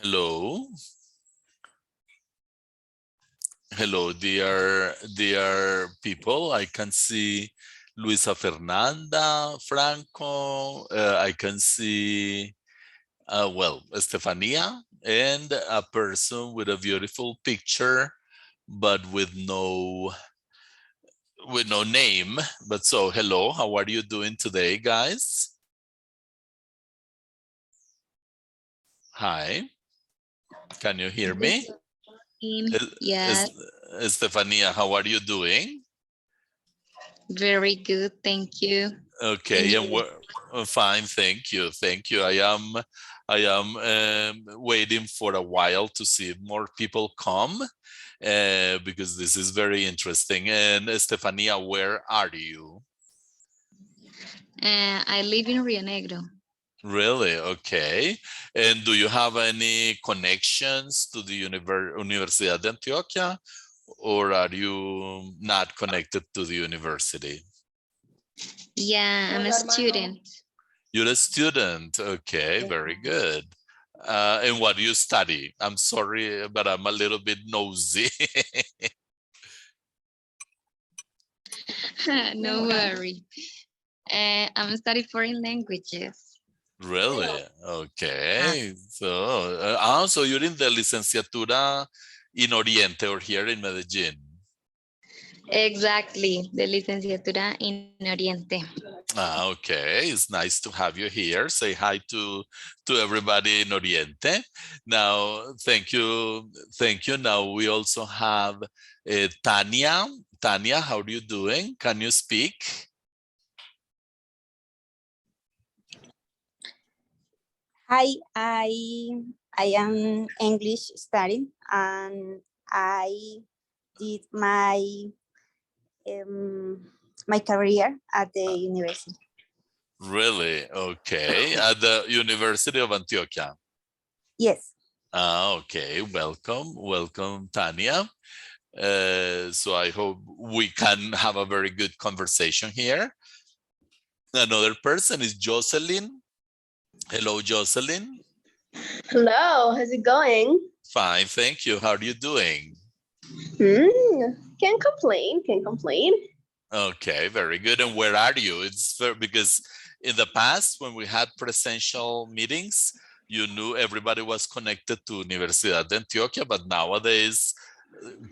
Hello. Hello, dear people. I can see Luisa Fernanda, Franco. I can see, well, Estefania, and a person with a beautiful picture, but with no name. But so, hello, how are you doing today, guys? Hi, can you hear me? Yes, Estefania, how are you doing? very good, thank you. And Okay, and you? we're fine. Thank you. Thank you. I am waiting for a while to see if more people come because this is very interesting. And Estefania, where are you? I live in Rio Negro. Really? Okay. And do you have any connections to the Universidad de Antioquia, or are you not connected to the university? Yeah, I'm a student. You're a student. Okay, very good. And what do you study? I'm sorry, but I'm a little bit nosy. No worry. I'm studying foreign languages. Really? Uh, Okay. So you're in the licenciatura in Oriente or here in Medellin? exactly, the licenciatura in Oriente. Okay. It's nice to have you here. Say hi to everybody in Oriente. Now, thank you. Thank you. Now we also have Tania. Tania, how are you doing? Can you speak? Hi, I am English studying and I did my career at the university. Really? Okay. At the University of Antioquia. Yes. Okay. Welcome. Welcome, Tania. So I hope we can have a very good conversation here. Another person is Jocelyn. Hello, Jocelyn. Hello, how's it going? Fine, thank you. How are you doing? Can't complain, can't complain. Okay, very good. And where are you? Because in the past, when we had presential meetings, you knew everybody was connected to Universidad de Antioquia, but nowadays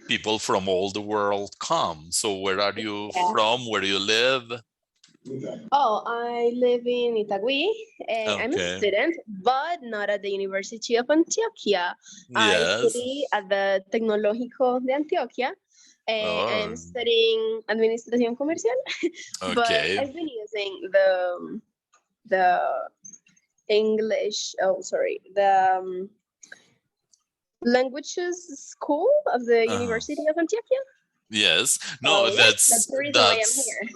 people from all the world come. So where are you from? Where do you live? Oh, I live in Itagüí. I'm a Okay. student, but not at the University of Antioquia. I Yes. study at the Tecnológico de Antioquia. I'm Oh, studying Administración Comercial, but okay. I've been using the English, the languages school of the University of Antioquia. Yes. No, So yeah, that's the reason why I'm here.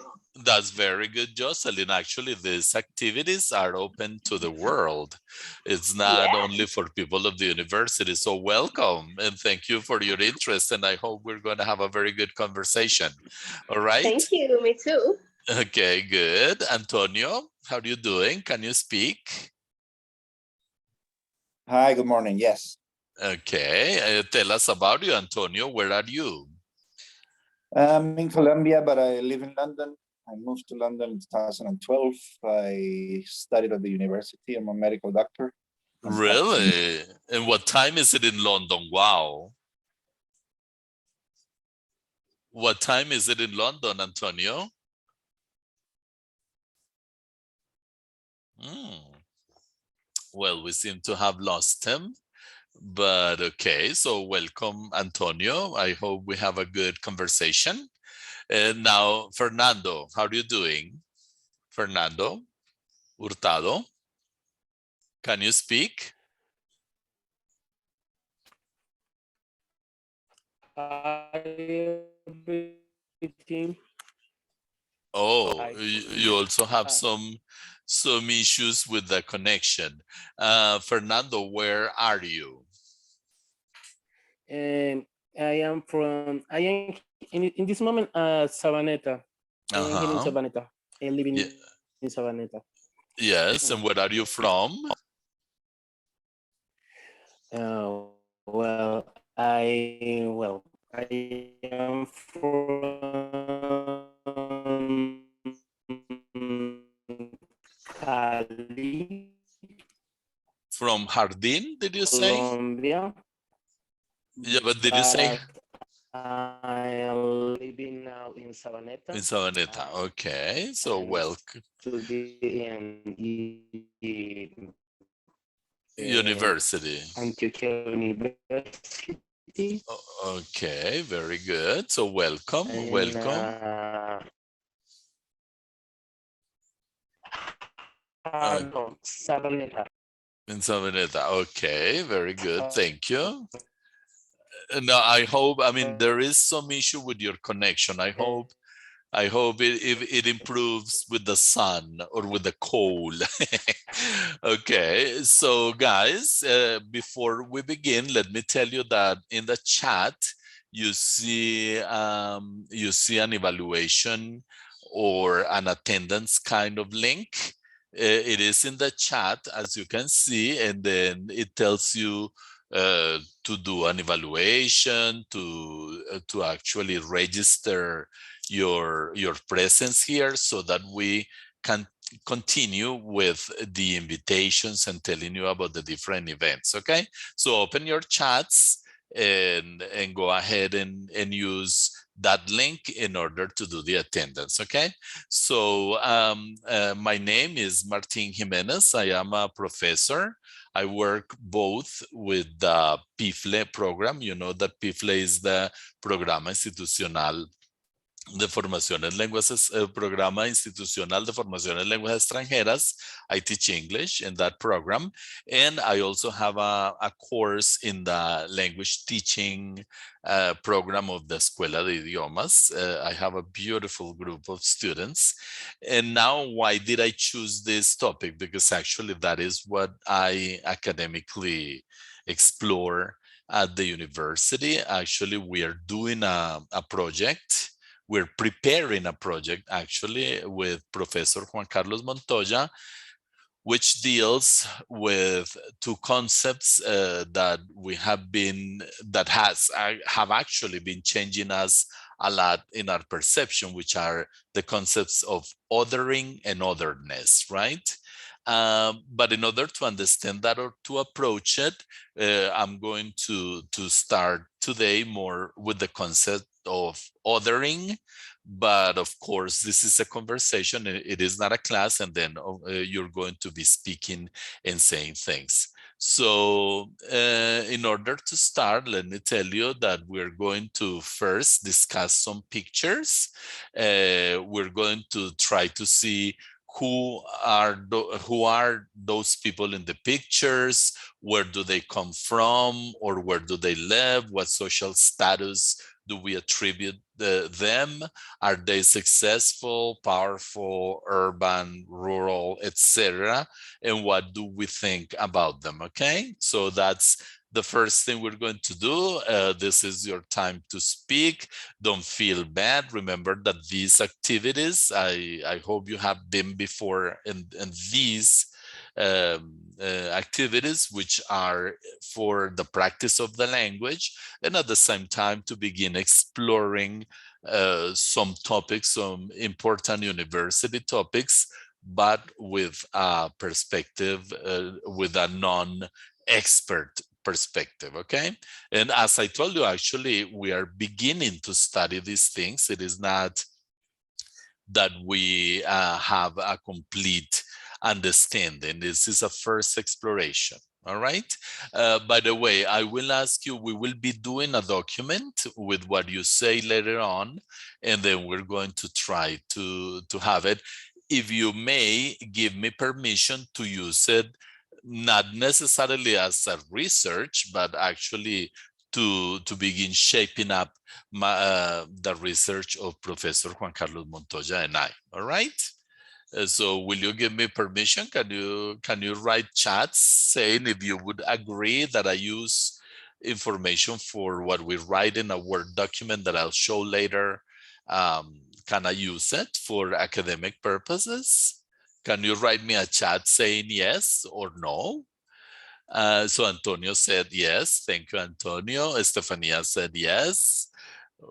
that's very good, Jocelyn. Actually, these activities are open to the world. It's not Yeah. only for people of the university. So welcome and thank you for your interest. And I hope we're going to have a very good conversation. All right. Thank you. Me too. Okay, good. Antonio, how are you doing? Can you speak? Hi, good morning. Yes. Okay. Tell us about you, Antonio. Where are you? I'm in Colombia, but I live in London. I moved to London in 2012. I studied at the university. I'm a medical doctor. Really? And what time is it in London? Wow. What time is it in London, Antonio? Well, we seem to have lost him, but okay. So welcome, Antonio. I hope we have a good conversation. And now, Fernando, how are you doing? Fernando Hurtado, can you speak? Oh, you also have some issues with the connection. Fernando, where are you? I am in this moment Sabaneta. I am here in Sabaneta. I am living in Sabaneta. Yes, and where are you from? Well, I am from Cali, From Jardín, did you say? Colombia, Yeah, but did you say but I am living now in in Sabaneta. Sabaneta? Okay, so I'm welcome. studying University. Antioquia University, Okay, very good. So welcome, and welcome. no, Sabaneta. In Sabaneta. Okay, very good. Thank you. No, I hope, I mean, there is some issue with your connection. I hope it improves with the sun or with the cold. Okay, so guys, before we begin, let me tell you that in the chat you see an evaluation or an attendance kind of link. It is in the chat, as you can see, and then it tells you to do an evaluation, to actually register your presence here so that we can continue with the invitations and telling you about the different events. Okay, so open your chats and go ahead and use that link in order to do the attendance. Okay, so my name is Martín Jiménez. I am a professor. I work both with the PIFLE program. You know that PIFLE is the Programa Institucional de Formación en Lenguas, Programa Institucional de Formación en Lenguas Extranjeras. I teach English in that program. And I also have a course in the language teaching program of the Escuela de Idiomas. I have a beautiful group of students. And now, why did I choose this topic? Because actually that is what I academically explore at the university. Actually, we are doing a project. We're preparing a project actually with Professor Juan Carlos Montoya, which deals with two concepts that have actually been changing us a lot in our perception, which are the concepts of othering and otherness, right? But in order to understand that or to approach it, I'm going to start today more with the concept of othering. But of course, this is a conversation. It is not a class, and then you're going to be speaking and saying things. So in order to start, let me tell you that we're going to first discuss some pictures. We're going to try to see who are those people in the pictures, where do they come from, or where do they live, what social status do we attribute them? Are they successful, powerful, urban, rural, etc.? And what do we think about them? Okay, so that's the first thing we're going to do. This is your time to speak. Don't feel bad. Remember that these activities, I hope you have been before in these activities, which are for the practice of the language, and at the same time to begin exploring some topics, some important university topics, but with a perspective, with a non-expert perspective, okay? And as I told you, actually, we are beginning to study these things. It is not that we have a complete understanding. This is a first exploration. All right. By the way, I will ask you, we will be doing a document with what you say later on, and then we're going to try to have it. If you may give me permission to use it, not necessarily as a research, but actually to begin shaping up the research of Professor Juan Carlos Montoya and I. All right. So will you give me permission? Can you write chats saying if you would agree that I use information for what we write in a Word document that I'll show later? Can I use it for academic purposes? Can you write me a chat saying yes or no? So Antonio said yes. Thank you, Antonio. Estefania said yes.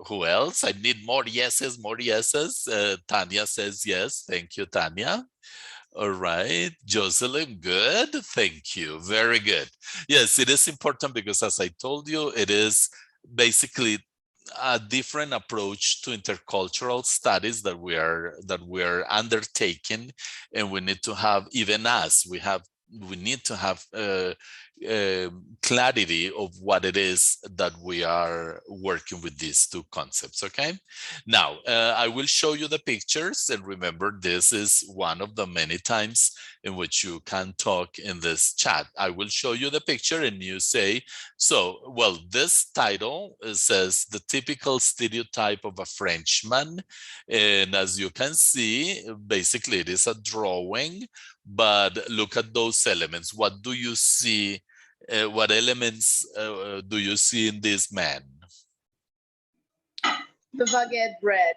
Who else? I need more yeses, more yeses. Tanya says yes. Thank you, Tanya. All right. Jocelyn, good. Thank you. Very good. Yes, it is important because as I told you, it is basically a different approach to intercultural studies that we are undertaking, and we need to have, even as we need to have clarity of what it is that we are working with these two concepts. Okay, now I will show you the pictures, and remember, this is one of the many times in which you can talk in this chat. I will show you the picture and you say, so, well, this title says the typical stereotype of a Frenchman. And as you can see, basically it is a drawing, but look at those elements. What do you see? What elements do you see in this man? The baguette bread.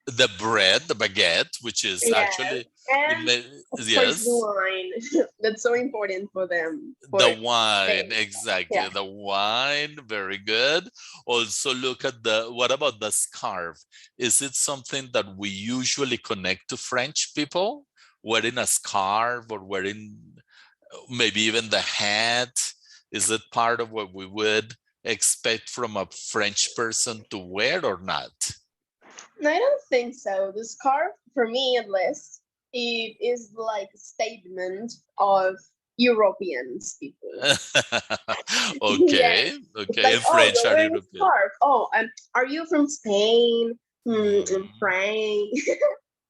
The bread, the baguette, which is actually, and of course yes, the wine. That's so important for them. the wine, Spain. exactly. Yeah. The wine, very good. Also look at what about the scarf? Is it something that we usually connect to French people? Wearing a scarf or wearing maybe even the hat? Is it part of what we would expect from a French person to wear or not? No, I don't think so. The scarf, for me at least, it is like a statement of Europeans people. Okay, Yes. okay. Like, In French, you're are wearing a European? scarf. Oh, are you from Spain? France?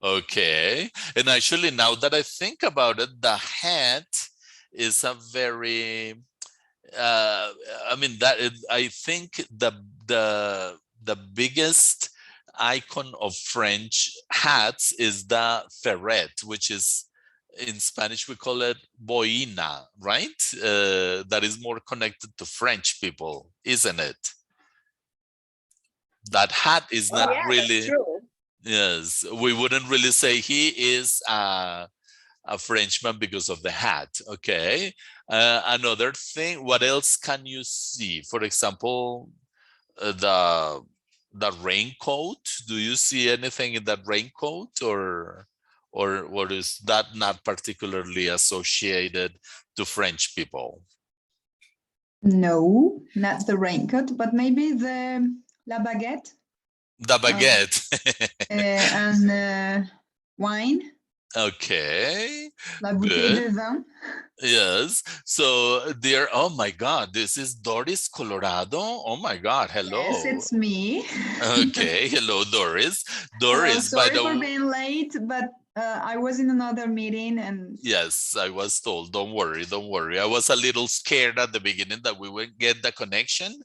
Okay. And actually, now that I think about it, the hat is a very, I mean, I think the biggest icon of French hats is the ferret, which is, in Spanish we call it boina, right? That is more connected to French people, isn't it? That hat is not really. That's true. Yes, we wouldn't really say he is a Frenchman because of the hat. Okay. Another thing, what else can you see? For example, the raincoat. Do you see anything in that raincoat, or is that not particularly associated to French people? No, not the raincoat, but maybe the la baguette. The baguette. And wine. Okay. La bouteille Good. de vin. Yes. So there, oh my God, this is Doris Colorado. Oh my God, hello. Yes, it's me. Okay, hello, Doris. Hello, Doris, by sorry the for way. being late, but I was in another meeting and. Yes, I was told. Don't worry, don't worry. I was a little scared at the beginning that we wouldn't get the connection,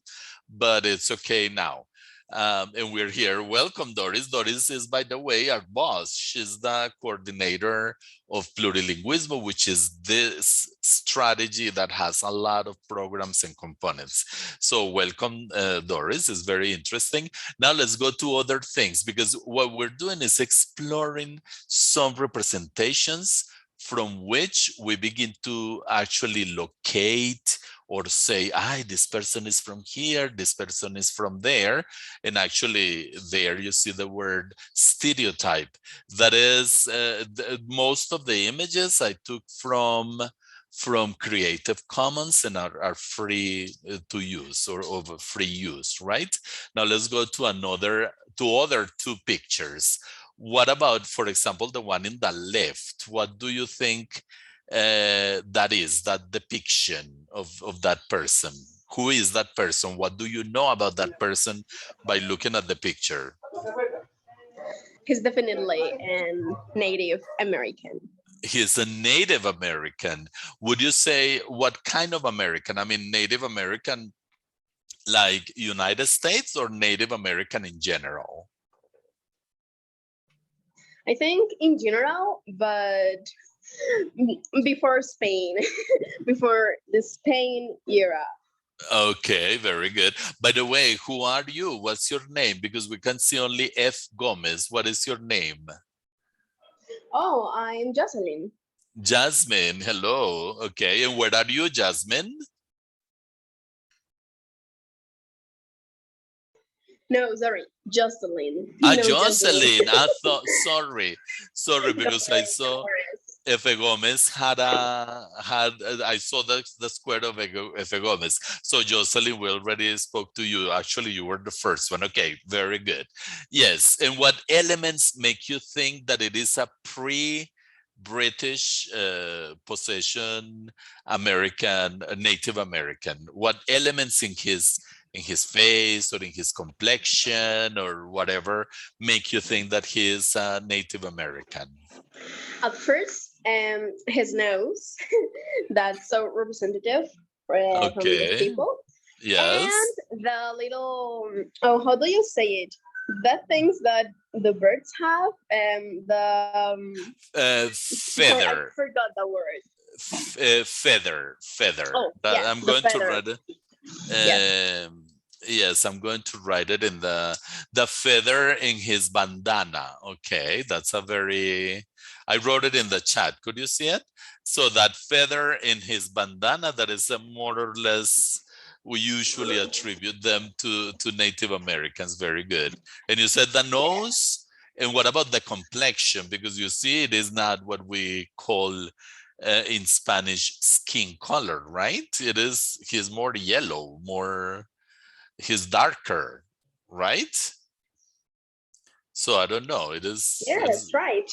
but it's okay now. And we're here. Welcome, Doris. Doris is, by the way, our boss. She's the coordinator of plurilinguismo, which is this strategy that has a lot of programs and components. So welcome, Doris. It's very interesting. Now let's go to other things, because what we're doing is exploring some representations from which we begin to actually locate or say, this person is from here, this person is from there. And actually there you see the word stereotype. That is, most of the images I took from Creative Commons and are free to use, or of free use, right? Now let's go to other two pictures. What about, for example, the one in the left? What do you think that is, that depiction of that person? Who is that person? What do you know about that person by looking at the picture? He's definitely a Native American. He's a Native American. Would you say what kind of American? I mean, Native American like United States, or Native American in general? I think in general, but before Spain, before the Spain era. Okay, very good. By the way, who are you? What's your name? Because we can see only F. Gomez. What is your name? Oh, I'm Jocelyn. Jasmine, hello. Okay, and where are you, Jasmine? No, sorry, Jocelyn. No, Jocelyn. I thought, sorry, because I No saw worries. Efe Gomez I saw the square of Efe Gomez. So Jocelyn, we already spoke to you. Actually, you were the first one. Okay, very good. Yes, and what elements make you think that it is a British possession, American, Native American? What elements in his face or in his complexion or whatever make you think that he is a Native American? At first, his nose, that's so representative from these Okay. people. Yes. And the little, oh, how do you say it? The things that the birds have, Feather. I forgot the word. Feather. Oh, yeah, I'm the going to feather. write it. Yes. Yes, I'm going to write it in the feather in his bandana. Okay, that's a very. I wrote it in the chat. Could you see it? So that feather in his bandana, that is a more or less. We usually attribute them to Native Americans. Very good. And you said the nose. And what about the complexion? Because you see, it is not what we call in Spanish skin color, right? It is, he's more yellow, he's darker, right? So I don't know, Yeah, that's right.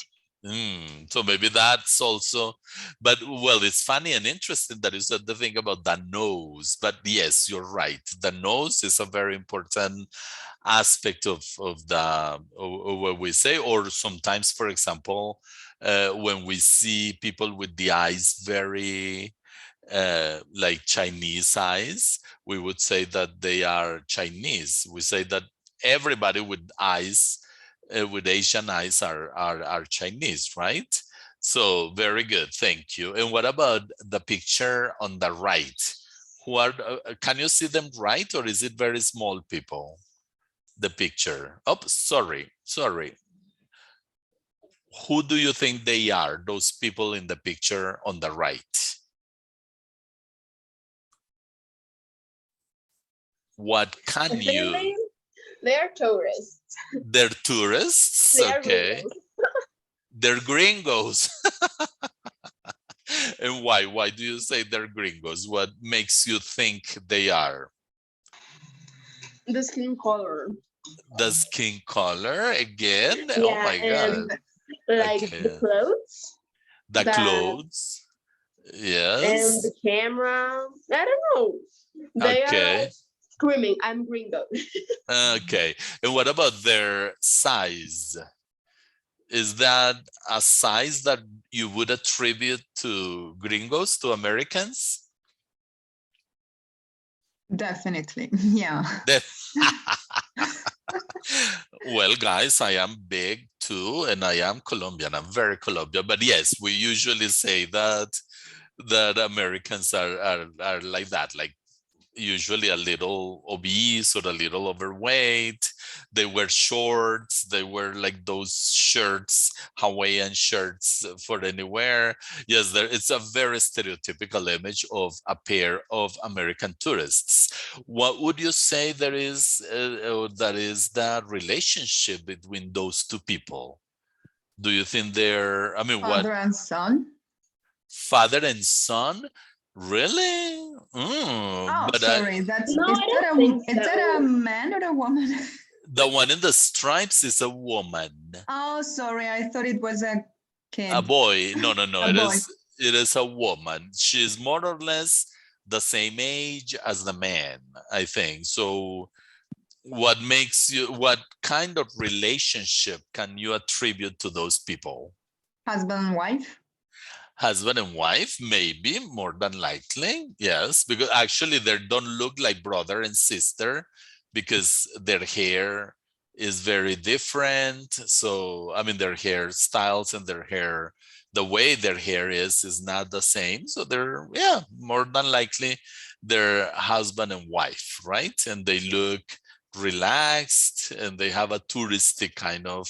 So maybe that's also, but well, it's funny and interesting that you said the thing about the nose, but yes, you're right. The nose is a very important aspect of what we say, or sometimes, for example, when we see people with the eyes very like Chinese eyes, we would say that they are Chinese. We say that everybody with eyes, with Asian eyes are Chinese, right? So very good, thank you. And what about the picture on the right? Who are, can you see them right, or is it very small people? The picture. Oh, sorry. Who do you think they are, those people in the picture on the right? What can you? They are tourists. They're tourists? They are Okay. gringos. They're gringos. And why? Why do you say they're gringos? What makes you think they are? The skin color. The skin color again? Yeah, Oh my God. Like Okay. the clothes. The clothes. And Yes. the camera. I don't know. They are Okay. like screaming, I'm gringo. Okay. And what about their size? Is that a size that you would attribute to gringos, to Americans? Definitely. Yeah. Well, guys, I am big too, and I am Colombian. I'm very Colombian. But yes, we usually say that Americans are like that, like usually a little obese or a little overweight. They wear shorts. They wear like those shirts, Hawaiian shirts for anywhere. Yes, it's a very stereotypical image of a pair of American tourists. What would you say that is the relationship between those two people? Do you think they're, I mean, Father and son. father and son? Really? Oh, But sorry. No, I don't think is that a man or a woman? the one in the stripes is a woman. Oh, sorry. I thought it was a kid. A boy. No. A boy. It is a woman. She's more or less the same age as the man, I think. So what kind of relationship can you attribute to those people? Husband and wife. Husband and wife, maybe, more than likely. Yes, because actually they don't look like brother and sister because their hair is very different. So, I mean, their hairstyles and the way their hair is not the same. So they're, yeah, more than likely they're husband and wife, right? And they look relaxed and they have a touristic kind of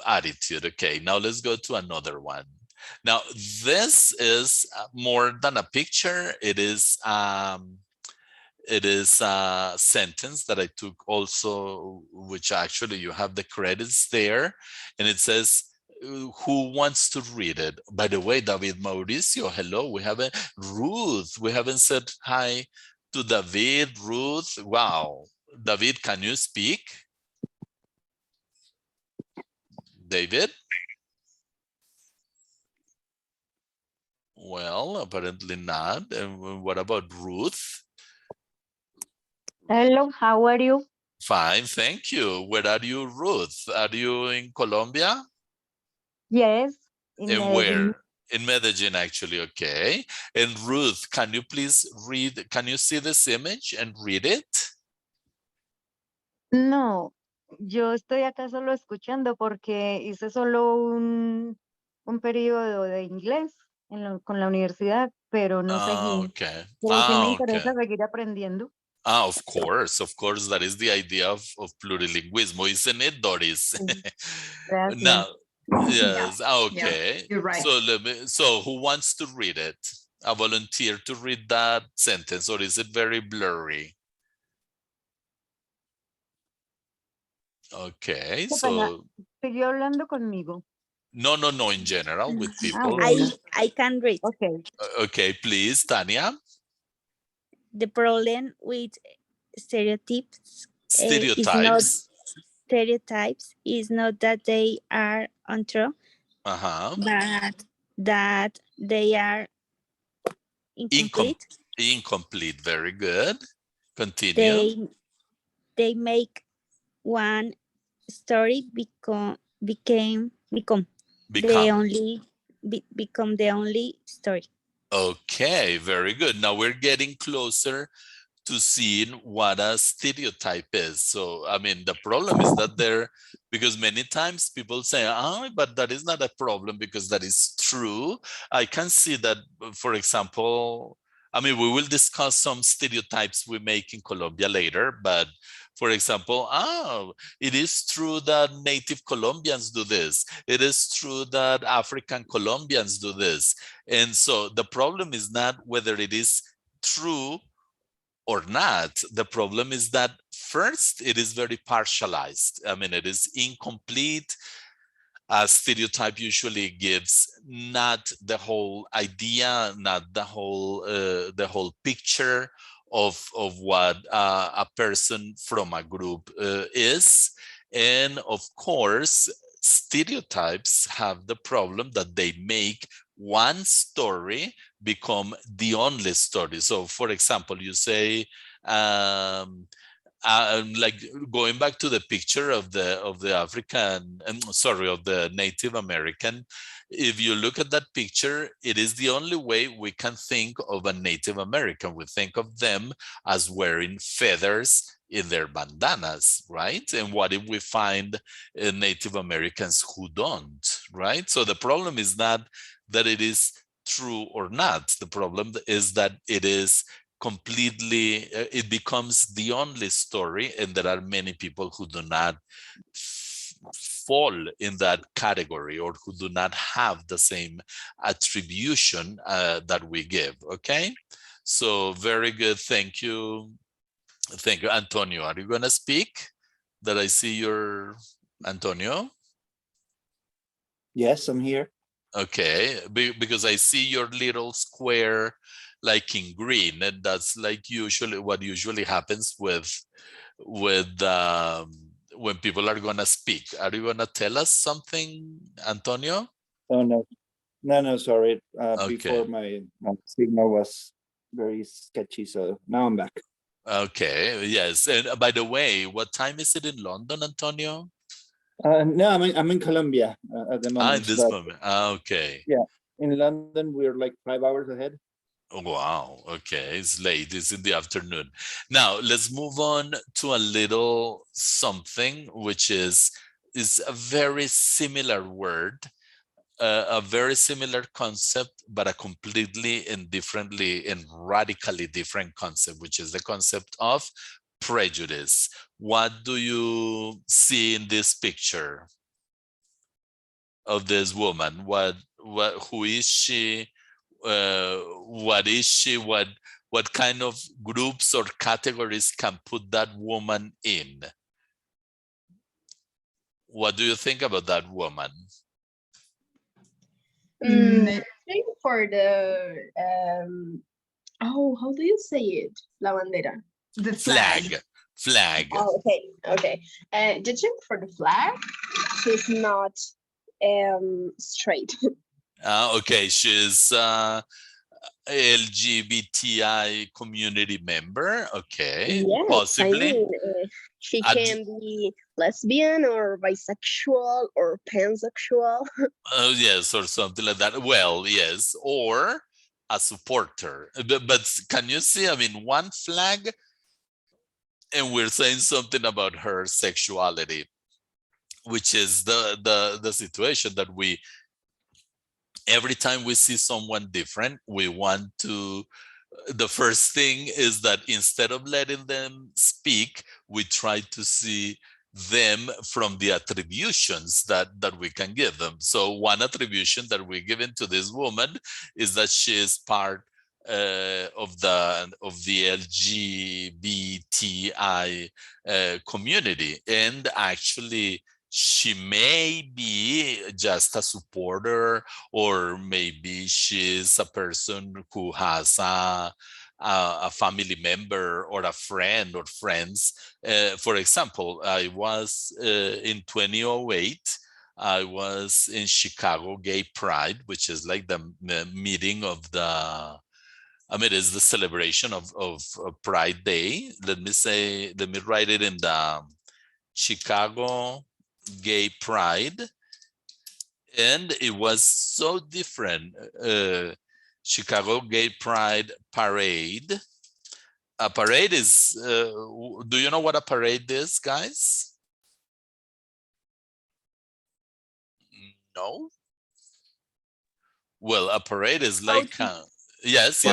attitude. Okay, now let's go to another one. Now, this is more than a picture. It is It is a sentence that I took also, which actually you have the credits there, and it says, who wants to read it? By the way, David Mauricio, hello. We haven't, Ruth, we haven't said hi to David, Ruth. Wow. David, can you speak? David? Well, apparently not. And what about Ruth? Hello, how are you? Fine, thank you. Where are you, Ruth? Are you in Colombia? Yes, in And Medellin. where? In Medellin, actually, okay. And Ruth, can you please read, can you see this image and read it? No, yo estoy acá solo escuchando porque hice solo un periodo de inglés con la universidad, pero no seguí. Okay. Pero sí me Okay. interesa seguir aprendiendo. Of course, that is the idea of plurilinguismo, isn't it, Doris? Gracias. Now, yes, Yeah, okay. you're right. So who wants to read it? A volunteer to read that sentence, or is it very blurry? Okay, Qué pena, so siguió hablando conmigo. no, in general with people. bueno. I can read. Okay. Okay, please, Tanya. The problem with stereotypes Stereotypes. is not that they are untrue, Uh-huh. but that they are incomplete. Incomplete, very good. Continue. They make one story become the only story. Okay, very good. Now we're getting closer to seeing what a stereotype is. So, I mean, the problem is that because many times people say, but that is not a problem because that is true. I can see that, for example, I mean, we will discuss some stereotypes we make in Colombia later, but for example, it is true that native Colombians do this. It is true that African Colombians do this. And so the problem is not whether it is true or not. The problem is that first, it is very partialized. I mean, it is incomplete. A stereotype usually gives not the whole idea, not the whole picture of what a person from a group is. And of course, stereotypes have the problem that they make one story become the only story. So for example, you say, like going back to the picture of the African, of the Native American, if you look at that picture, it is the only way we can think of a Native American. We think of them as wearing feathers in their bandanas, right? And what if we find Native Americans who don't, right? So the problem is not that it is true or not. The problem is that it is completely, it becomes the only story, and there are many people who do not fall in that category or who do not have the same attribution that we give, okay? So very good, thank you. Thank you. Antonio, are you gonna speak? Did I see your, Antonio? Yes, I'm here. Okay, because I see your little square like in green, and that's like what usually happens with when people are gonna speak. Are you gonna tell us something, Antonio? Oh no, sorry. Okay. Before my signal was very sketchy, so now I'm back. Okay, yes. And by the way, what time is it in London, Antonio? No, I'm in Colombia at the moment. In this moment. Okay. Yeah, in London we're like 5 hours ahead. Oh, wow. Okay, it's late. It's in the afternoon. Now let's move on to a little something which is a very similar word, a very similar concept, but a completely and differently and radically different concept, which is the concept of prejudice. What do you see in this picture of this woman? Who is she? What is she? What what kind of groups or categories can put that woman in? What do you think about that woman? I think for the how do you say it? La bandera. The flag. Flag. Oh, okay. Judging for the flag, she's not straight. Okay, she's LGBTI community member. Okay, Yes, possibly. I mean, she can be lesbian or bisexual or pansexual. Yes, or something like that. Well, yes, or a supporter. But can you see? I mean, one flag, and we're saying something about her sexuality, which is the situation that we, every time we see someone different, we want to, the first thing is that instead of letting them speak, we try to see them from the attributions that we can give them. So one attribution that we give to this woman is that she is part of the LGBTI community, and actually she may be just a supporter, or maybe she's a person who has a family member or a friend or friends. For example, I was in 2008, I was in Chicago Gay Pride, which is like the meeting of the, I mean, it's the celebration of Pride Day. Let me write it in the Chicago Gay Pride, and it was so different. Chicago Gay Pride Parade. A parade is, do you know what a parade is, guys? No? Well, a parade is like, yes.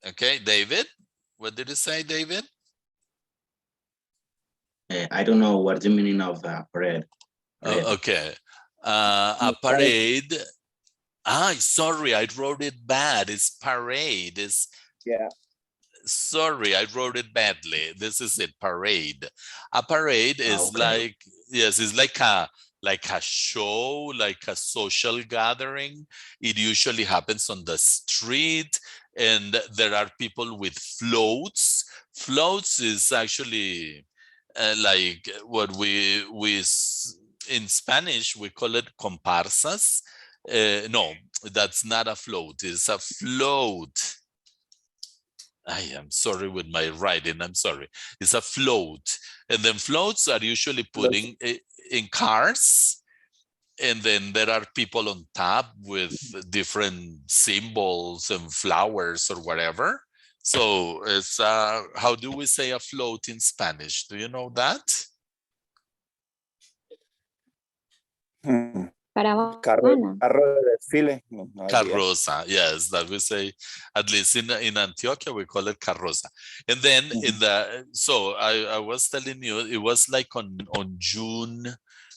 Okay, David, what did you say, David? I don't know what's the meaning of parade. Okay. A parade. Sorry, I wrote it bad. It's parade. Sorry, I wrote it badly. This is it, parade. A parade is like, yes, it's like a show, like a social gathering. It usually happens on the street, and there are people with floats. Floats is actually like what we in Spanish we call it comparsas. No, that's not a float. It's a float. I am sorry with my writing. I'm sorry. It's a float, and then floats are usually putting in cars, and then there are people on top with different symbols and flowers or whatever. So it's how do we say a float in Spanish? Do you know that? Carro de desfile. No idea. Carroza, yes, that we say, at least in Antioquia, we call it carroza. And then in the, so I was telling you, it was like on June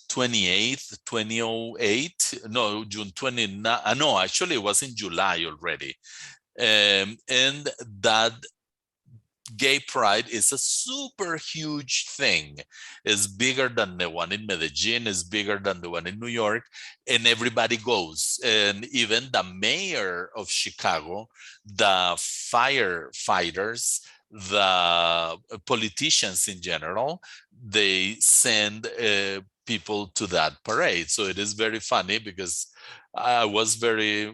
28th, 2008, no, June 29, no, actually it was in July already. And that Gay Pride is a super huge thing. It's bigger than the one in Medellin, it's bigger than the one in New York, and everybody goes. And even the mayor of Chicago, the firefighters, the politicians in general, they send people to that parade. So it is very funny because I was very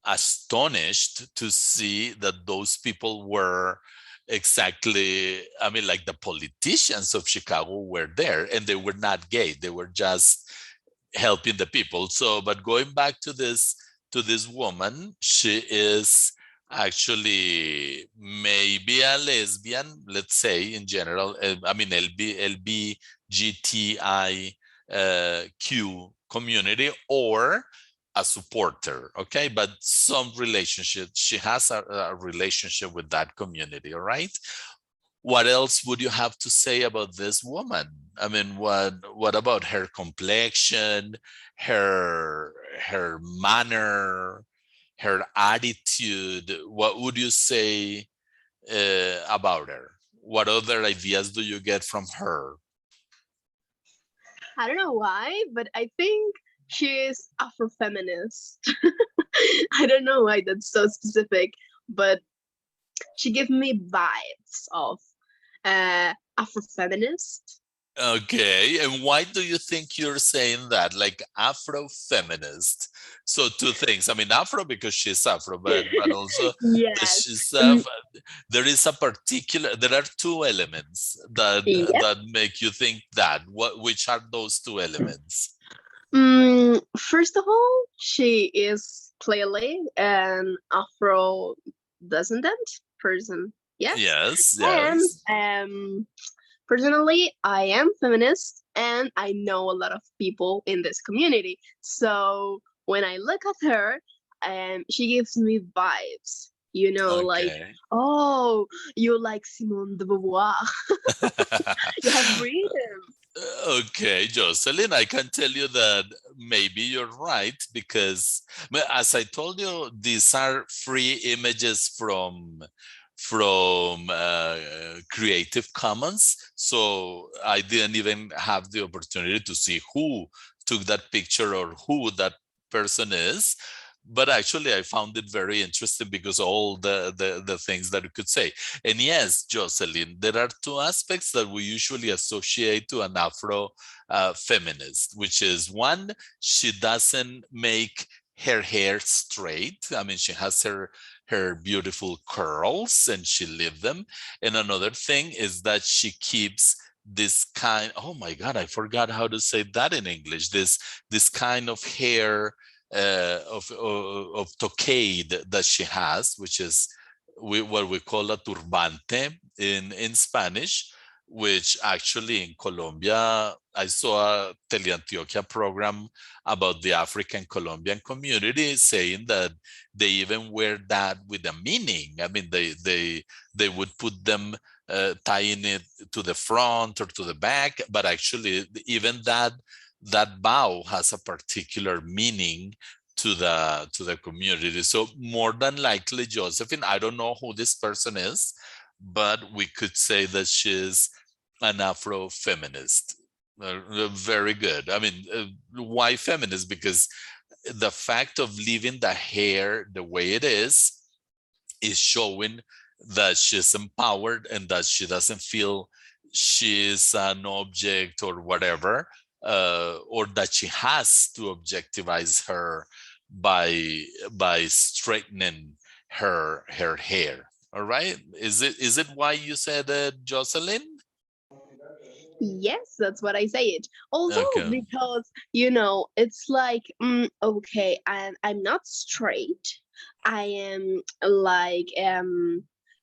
astonished to see that those people were exactly, I mean, like the politicians of Chicago were there, and they were not gay. They were just helping the people. So, but going back to this woman, she is actually maybe a lesbian, let's say in general. I mean, LGBTIQ community, or a supporter, okay? But some relationship, she has a relationship with that community, all right? What else would you have to say about this woman? I mean, what about her complexion, her manner, her attitude, what would you say about her? What other ideas do you get from her? I don't know why, but I think she is Afrofeminist. I don't know why that's so specific, but she gives me vibes of Afrofeminist. Okay, and why do you think you're saying that? Like Afro-feminist. So two things. I mean, Afro because she's Afro, but also Yes. she's there is a particular. There are two elements that Yep. that make you think that. Which are those two elements? First of all, she is clearly an Afro-descendant person. Yes. Yes. Yes. And personally, I am feminist and I know a lot of people in this community. So when I look at her, she gives me vibes, you know, like, Okay. oh, you like Simone de Beauvoir. You have freedom. Okay, Jocelyn, I can tell you that maybe you're right because, as I told you, these are free images from Creative Commons. So I didn't even have the opportunity to see who took that picture or who that person is. But actually, I found it very interesting because all the things that you could say. And yes, Jocelyn, there are two aspects that we usually associate to an Afro feminist, which is one, she doesn't make her hair straight. I mean, she has her beautiful curls and she leaves them. And another thing is that she keeps this kind, oh my God, I forgot how to say that in English, this kind of hair of toquade that she has, which is what we call a turbante in Spanish, which actually in Colombia, I saw a Teleantioquia program about the African Colombian community saying that they even wear that with a meaning. I mean, they would put them tying it to the front or to the back, but actually even that bow has a particular meaning to the community. So more than likely, Josephine, I don't know who this person is, but we could say that she's an Afro-feminist. Very good. I mean, why feminist? Because the fact of leaving the hair the way it is showing that she's empowered and that she doesn't feel she's an object or whatever, or that she has to objectivize her by straightening her hair. All right, is it why you said Jocelyn? Yes, that's what I say it. Also, Okay. because you know, it's like, okay, I'm not straight. I am like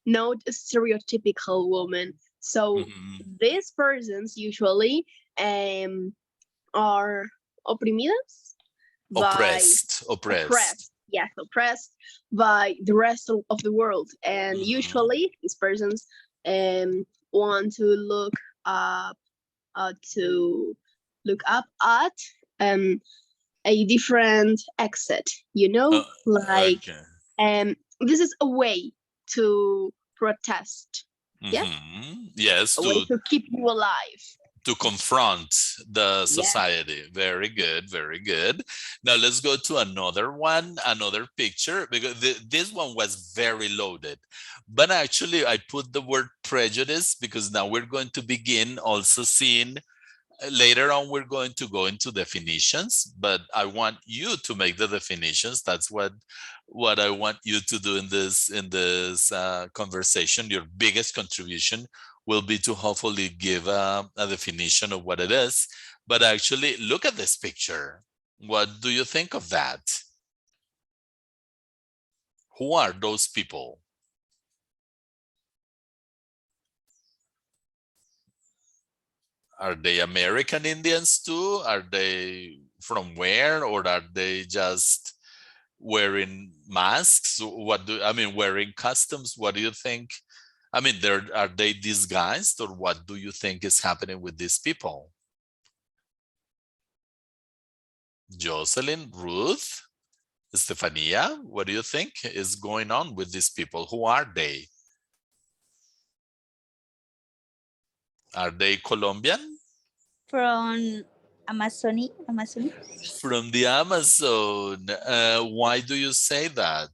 not a stereotypical woman. So Mhm. these persons usually are oprimidas by Oppressed. yes, oppressed by the rest of the world, and Mhm. usually these persons want to look up to look up at a different exit, you know, like Okay. this is a way to protest. Yes, Yes, a way to keep you alive. to confront the Yes. society. Very good, very good. Now let's go to another one, another picture, because this one was very loaded. But actually, I put the word prejudice because now we're going to begin also seeing. Later on, we're going to go into definitions, but I want you to make the definitions. That's what I want you to do in this conversation. Your biggest contribution will be to hopefully give a definition of what it is. But actually, look at this picture. What do you think of that? Who are those people? Are they American Indians too? Are they from where? Or are they just wearing masks? Wearing costumes? What do you think? I mean, are they disguised, or what do you think is happening with these people? Jocelyn, Ruth, Estefania, what do you think is going on with these people? Who are they? Are they Colombian? From Amazon. From the Amazon. Why do you say that?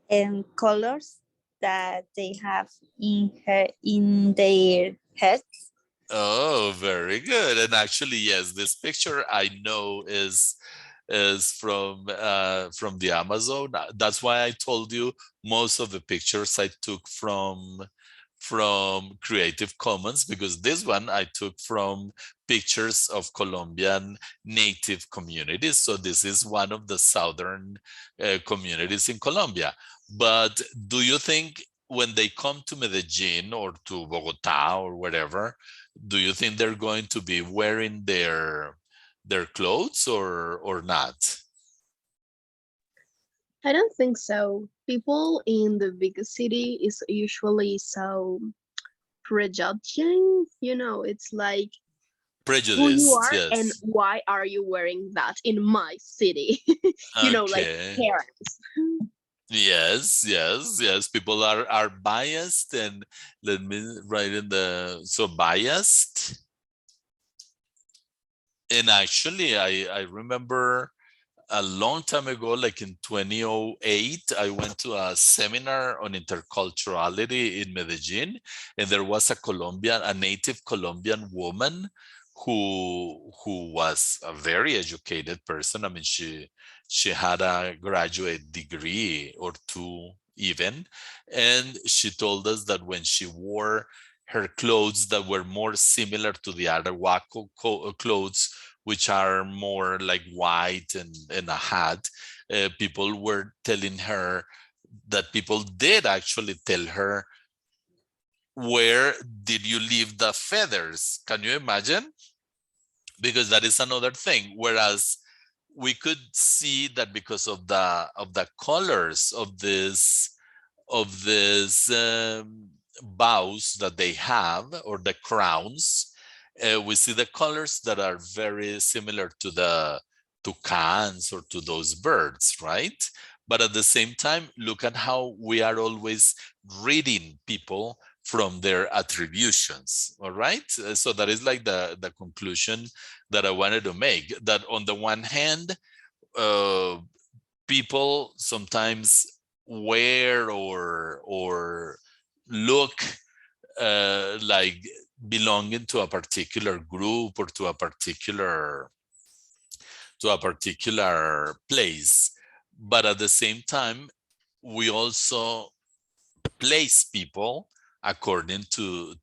And colors that they have in their heads. Oh, very good. And actually, yes, this picture I know is from the Amazon. That's why I told you most of the pictures I took from Creative Commons, because this one I took from pictures of Colombian native communities. So this is one of the southern communities in Colombia. But do you think when they come to Medellin or to Bogota or wherever, do you think they're going to be wearing their clothes or not? I don't think so. People in the big city is usually so prejudging. It's like who you Prejudiced, are and yes. why are you wearing that in my city? Like Okay. parents. Yes. People are biased, and let me write in so biased. And actually, I remember a long time ago, like in 2008, I went to a seminar on interculturality in Medellin, and there was a native Colombian woman who was a very educated person. I mean, she had a graduate degree or two even, and she told us that when she wore her clothes that were more similar to the Arahuaco clothes, which are more like white and a hat, people were telling her that people did actually tell her, where did you leave the feathers? Can you imagine? Because that is another thing. Whereas we could see that because of the colors of this bows that they have, or the crowns, we see the colors that are very similar to the toucans or to those birds, right? But at the same time, look at how we are always reading people from their attributions, all right? So that is like the conclusion that I wanted to make, that on the one hand, people sometimes wear or look like belonging to a particular group or to a particular place, but at the same time we also place people according to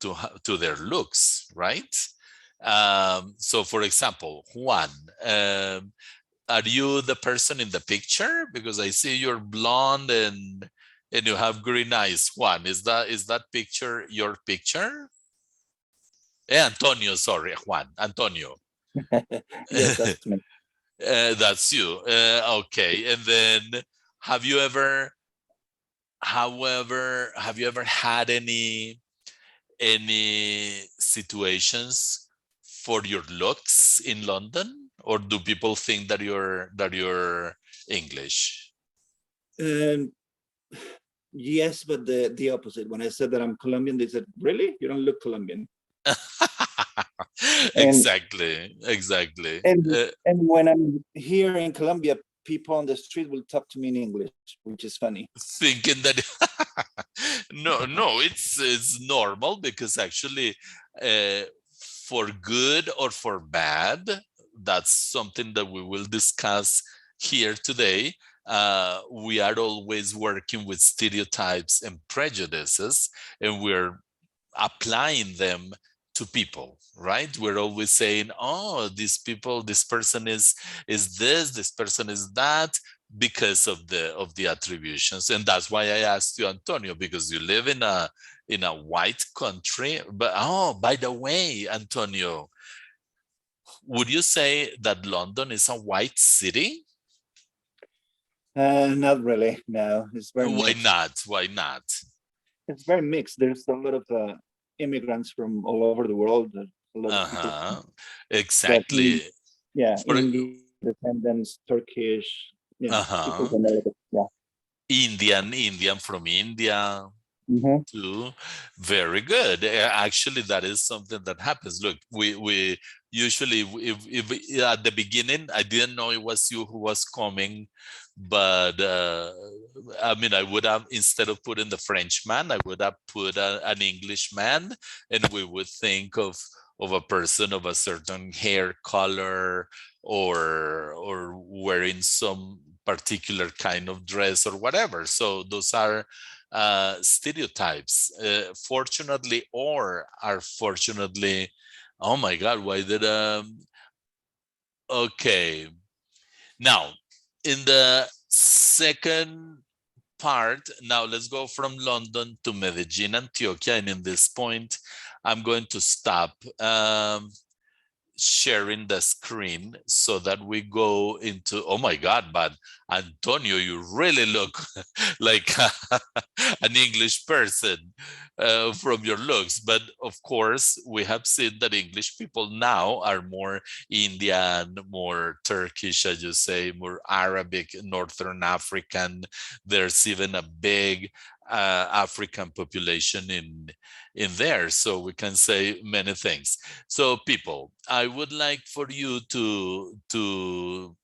their looks, right? So for example, Juan, are you the person in the picture? Because I see you're blonde and you have green eyes. Juan, is that picture your picture? Antonio, sorry, Juan, Antonio. Yes, that's me. That's you. Okay, and then have you ever had any situations for your looks in London, or do people think that you're English? Yes, but the opposite. When I said that I'm Colombian, they said, "Really? You don't look Colombian." Exactly. And when I'm here in Colombia, people on the street will talk to me in English, which is funny. Thinking that no, it's normal, because actually, for good or for bad, that's something that we will discuss here today. We are always working with stereotypes and prejudices, and we're applying them to people, right? We're always saying, oh, this person is this person is that, because of the attributions. And that's why I asked you, Antonio, because you live in a white country. But by the way, Antonio, would you say that London is a white city? Not really. No, it's very Why mixed. not? Why not? It's very mixed. There's a lot of immigrants from all over the world. A lot of people Exactly. Indian descendants, Turkish, People from America. Yeah. Indian from India. Too. Very good. Actually, that is something that happens. Look, we usually, if at the beginning, I didn't know it was you who was coming, but I mean, I would have, instead of putting the Frenchman, I would have put an Englishman, and we would think of a person of a certain hair color or wearing some particular kind of dress or whatever. So those are stereotypes, fortunately or unfortunately. Oh my God, why did okay. Now, in the second part, now let's go from London to Medellin, Antioquia, and in this point, I'm going to stop sharing the screen so that we go into, oh my God, but Antonio, you really look like an English person from your looks. But of course, we have seen that English people now are more Indian, more Turkish, as you say, more Arabic, Northern African. There's even a big African population in there, so we can say many things. So people, I would like for you to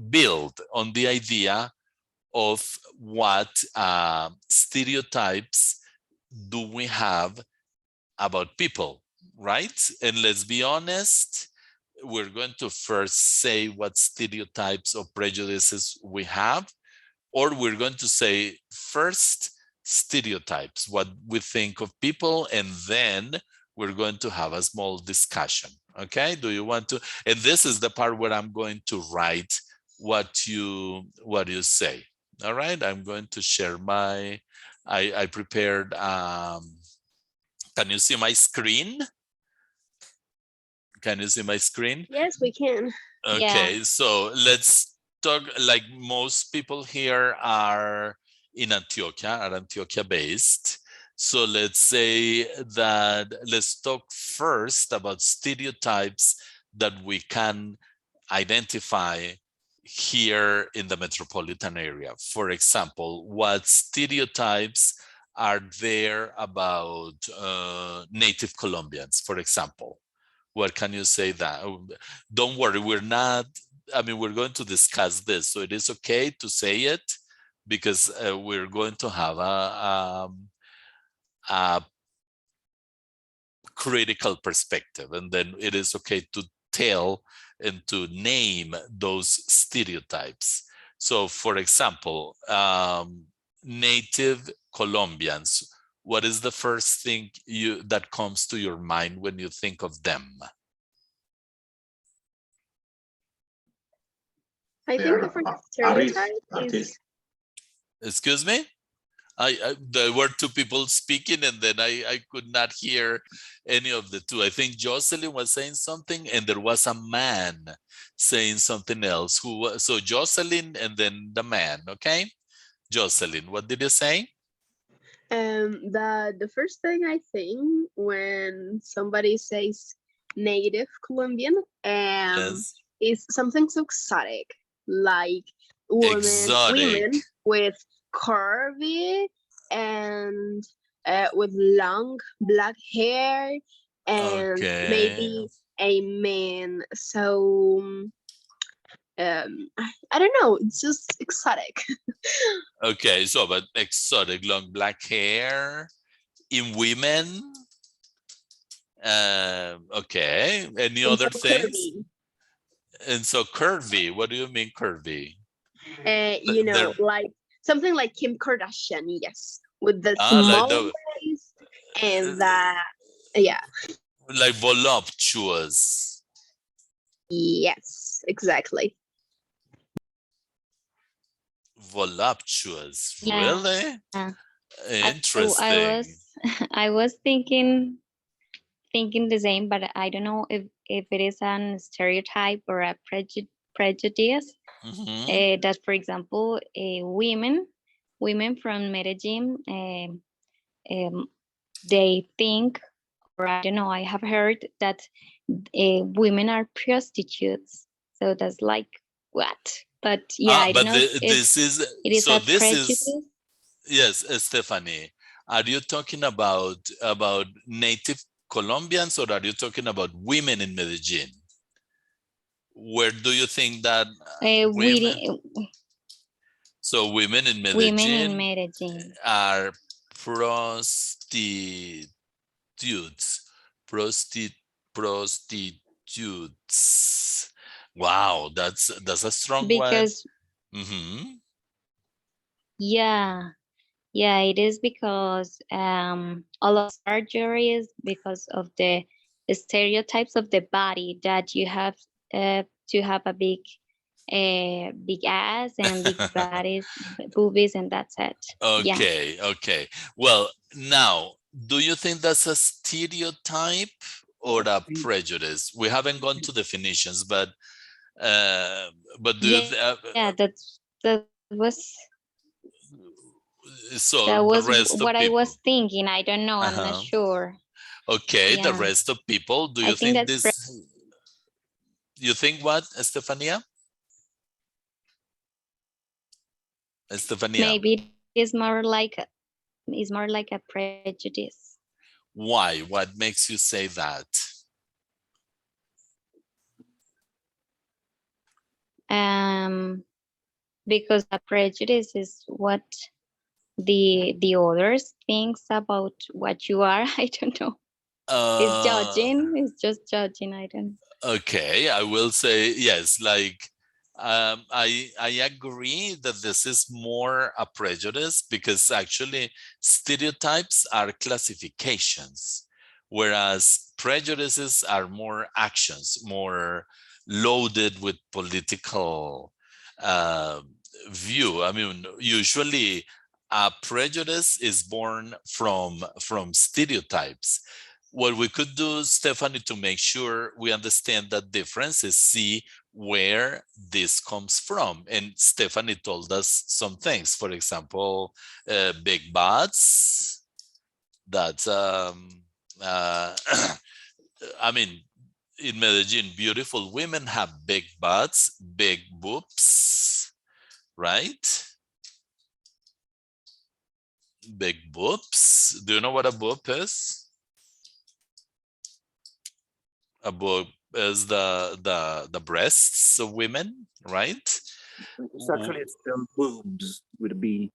build on the idea of what stereotypes do we have about people, right? And let's be honest, we're going to first say what stereotypes or prejudices we have, or we're going to say first stereotypes, what we think of people, and then we're going to have a small discussion. Okay, do you want to? And this is the part where I'm going to write what you say. All right, I'm going to share my, I prepared, can you see my screen? Can you see my screen? Yes, we can. Okay, so let's talk, like most people here are in Antioquia, are Antioquia based. So let's say that, let's talk first about stereotypes that we can identify here in the metropolitan area. For example, what stereotypes are there about native Colombians, for example? What can you say that? Don't worry, we're not, I mean, we're going to discuss this, so it is okay to say it because we're going to have a critical perspective, and then it is okay to tell and to name those stereotypes. So for example, native Colombians, what is the first thing that comes to your mind when you think of them? I think the first stereotype is... Excuse me? There were two people speaking, and then I could not hear any of the two. I think Jocelyn was saying something, and there was a man saying something else. So Jocelyn and then the man, okay? Jocelyn, what did you say? The first thing I think when somebody says native Colombian Yes. is something so exotic, like women with curvy and with long black hair, and maybe a man. So I don't know, it's just exotic. Okay, so but exotic, long black hair in women. Okay, any other things? Curvy. And so curvy, what do you mean curvy? You know, like something like Kim Kardashian, yes, with the small waist and that, yeah. Like voluptuous. Yes, exactly. Voluptuous, Yeah. really? Interesting. I was thinking the same, but I don't know if it is a stereotype or a prejudice. That, for example, women from Medellin, they think, or I don't know, I have heard that women are prostitutes. So that's like what. But yeah, I don't know if this is it is so. a This prejudice. is yes, Stephanie. Are you talking about native Colombians, or are you talking about women in Medellin? Where do you think that women? So women in Medellin are prostitutes. Prostitutes. Wow, that's a strong word. Because yeah, it is because all of surgeries because of the stereotypes of the body that you have to have a big ass and big bodies, boobies, and that's it. Okay, okay. Well, now, do you think that's a stereotype or a prejudice? We haven't gone to definitions, but do you? Yeah, that was So that was the rest what of I people. was thinking. I don't know. I'm not sure. Okay, the Yeah. rest of people. Do I you think think that's this? You think what, Estefania? Estefania. Maybe it's more like a prejudice. Why? What makes you say that? Because a prejudice is what the others thinks about what you are. I don't know. It's judging. It's just judging. I don't. Okay, I will say yes. Like, I agree that this is more a prejudice because actually stereotypes are classifications, whereas prejudices are more actions, more loaded with political view. I mean, usually a prejudice is born from stereotypes. What we could do, Stephanie, to make sure we understand that difference is see where this comes from. And Stephanie told us some things. For example, big butts. That's, I mean, in Medellin, beautiful women have big butts, big boobs, right? Big boobs. Do you know what a boob is? A boob is the breasts of women, right? It's actually still boobs with a B.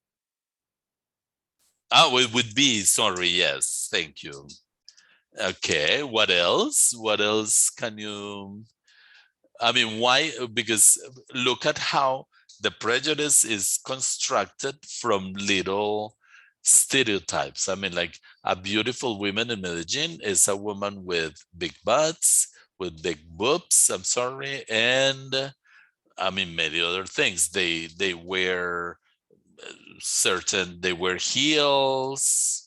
Oh, it would be, sorry, yes, thank you. Okay, what else? What else can you, I mean, why? Because look at how the prejudice is constructed from little stereotypes. I mean, like a beautiful woman in Medellin is a woman with big butts, with big boobs, I'm sorry, and I mean, many other things. They wear they wear heels.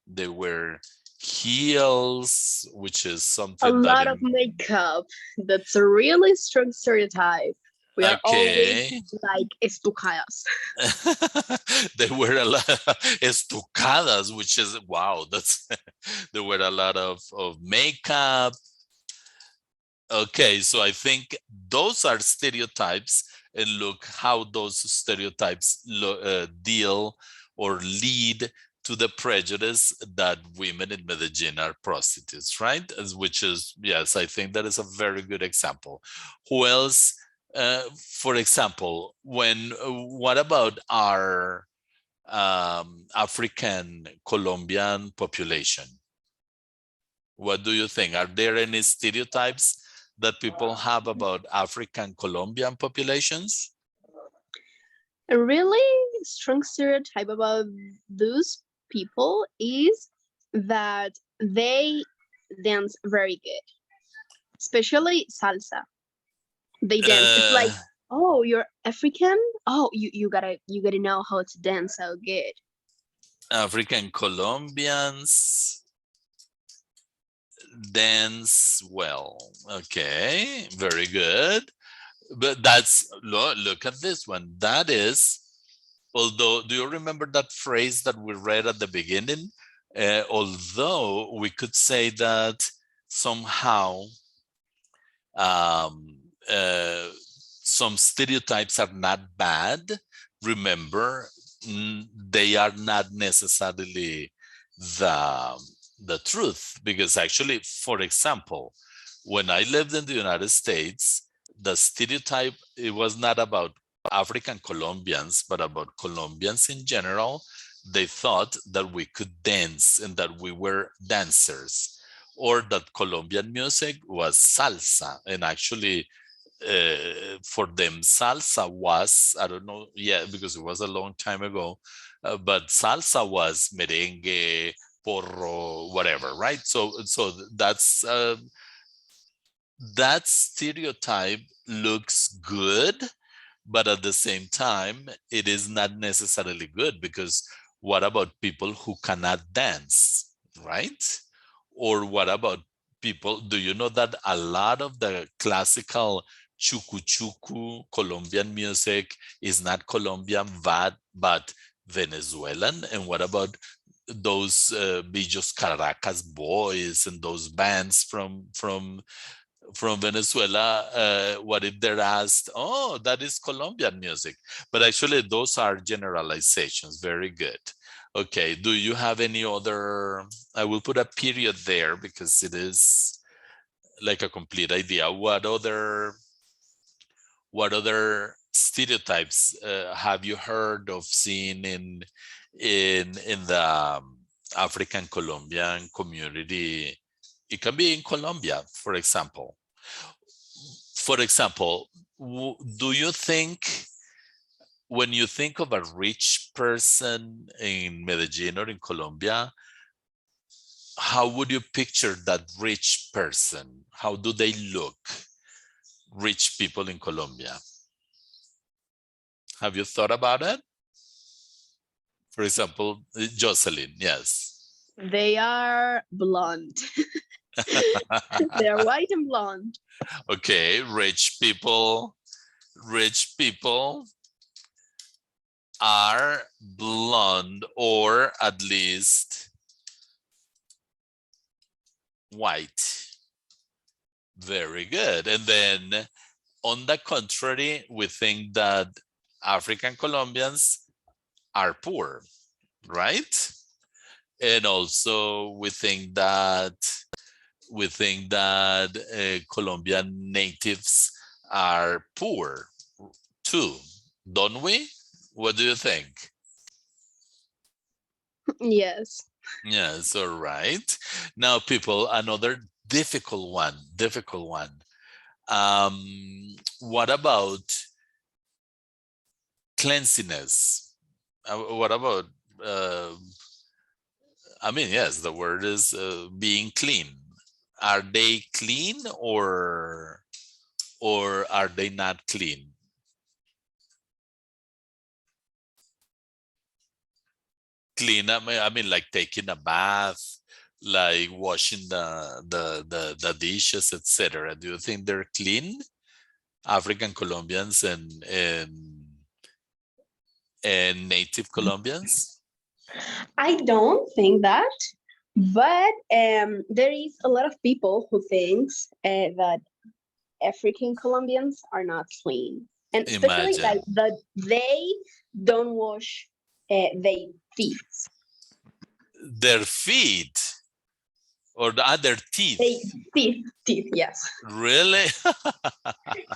They wear heels, which is something a lot of makeup. That's a really strong stereotype. We are always like estucadas. They wear a lot estucadas, which is wow. That's they wear a lot of makeup. Okay, so I think those are stereotypes, and look how those stereotypes deal or lead to the prejudice that women in Medellin are prostitutes, right? Which is, yes, I think that is a very good example. Who else? For example, what about our African Colombian population? What do you think? Are there any stereotypes that people have about African Colombian populations? A really strong stereotype about those people is that they dance very good, especially salsa. They dance. It's like, oh, you're African. Oh, you gotta know how to dance so good. African Colombians dance well. Okay, very good. But that's, look at this one. That is, although, do you remember that phrase that we read at the beginning? Although we could say that somehow some stereotypes are not bad. Remember, they are not necessarily the truth, because actually, for example, when I lived in the United States, the stereotype, it was not about African Colombians, but about Colombians in general. They thought that we could dance and that we were dancers, or that Colombian music was salsa. And actually, for them, salsa was, I don't know, yeah, because it was a long time ago, but salsa was merengue, porro, whatever, right? So that's that stereotype looks good, but at the same time, it is not necessarily good, because what about people who cannot dance, right? Or what about people, do you know that a lot of the classical chucu chucu Colombian music is not Colombian, but Venezuelan? And what about those Billos Caracas boys and those bands from Venezuela? What if they're asked, oh, that is Colombian music? But actually, those are generalizations. Very good. Okay, do you have any other? I will put a period there because it is like a complete idea. What other stereotypes have you heard of, seen in the African Colombian community? It can be in Colombia, for example. For example, do you think, when you think of a rich person in Medellin or in Colombia, how would you picture that rich person? How do they look? Rich people in Colombia. Have you thought about it? For example, Jocelyn, yes. They are blonde. They are white and blonde. Okay, rich people are blonde, or at least white. Very good. And then on the contrary, we think that African Colombians are poor, right? And also we think that Colombian natives are poor too, don't we? What do you think? Yes. Yes, all right. Now, people, another difficult one. What about cleanliness? What about, I mean, yes, the word is being clean. Are they clean, or are they not clean? Clean, I mean, like taking a bath, like washing the dishes, etc. Do you think they're clean, African Colombians and native Colombians? I don't think that, but there is a lot of people who thinks that African Colombians are not clean, and especially that they don't wash their feet. Their feet, or their teeth? Teeth, yes. Really?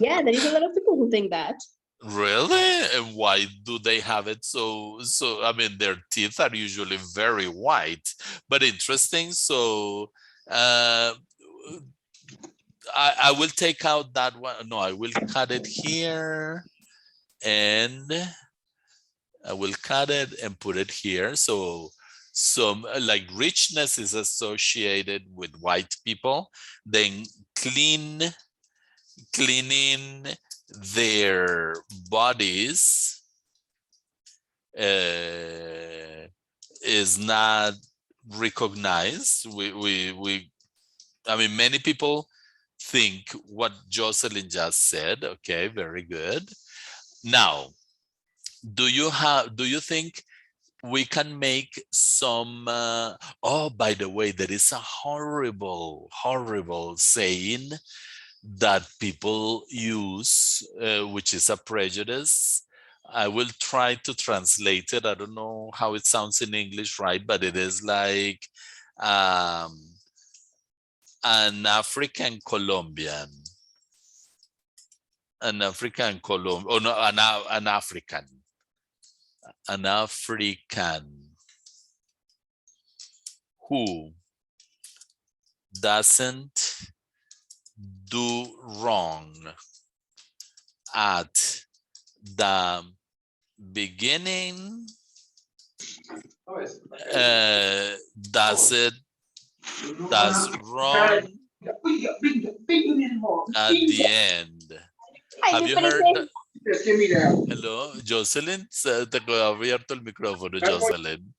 Yeah, there is a lot of people who think that. Really? And why do they have it so? I mean, their teeth are usually very white, but interesting. So I will take out that one. No, I will cut it here, and I will cut it and put it here. So some like richness is associated with white people. Then cleaning their bodies is not recognized. I mean, many people think what Jocelyn just said. Okay, very good. Now, do you think we can make some oh, by the way, there is a horrible saying that people use, which is a prejudice. I will try to translate it. I don't know how it sounds in English, right? But it is like an African Colombian. An African Colombian, oh no, an African who doesn't do wrong at the beginning, does wrong at the end. Have you heard? Hello, Jocelyn. Te quedó abierto el micrófono, Jocelyn.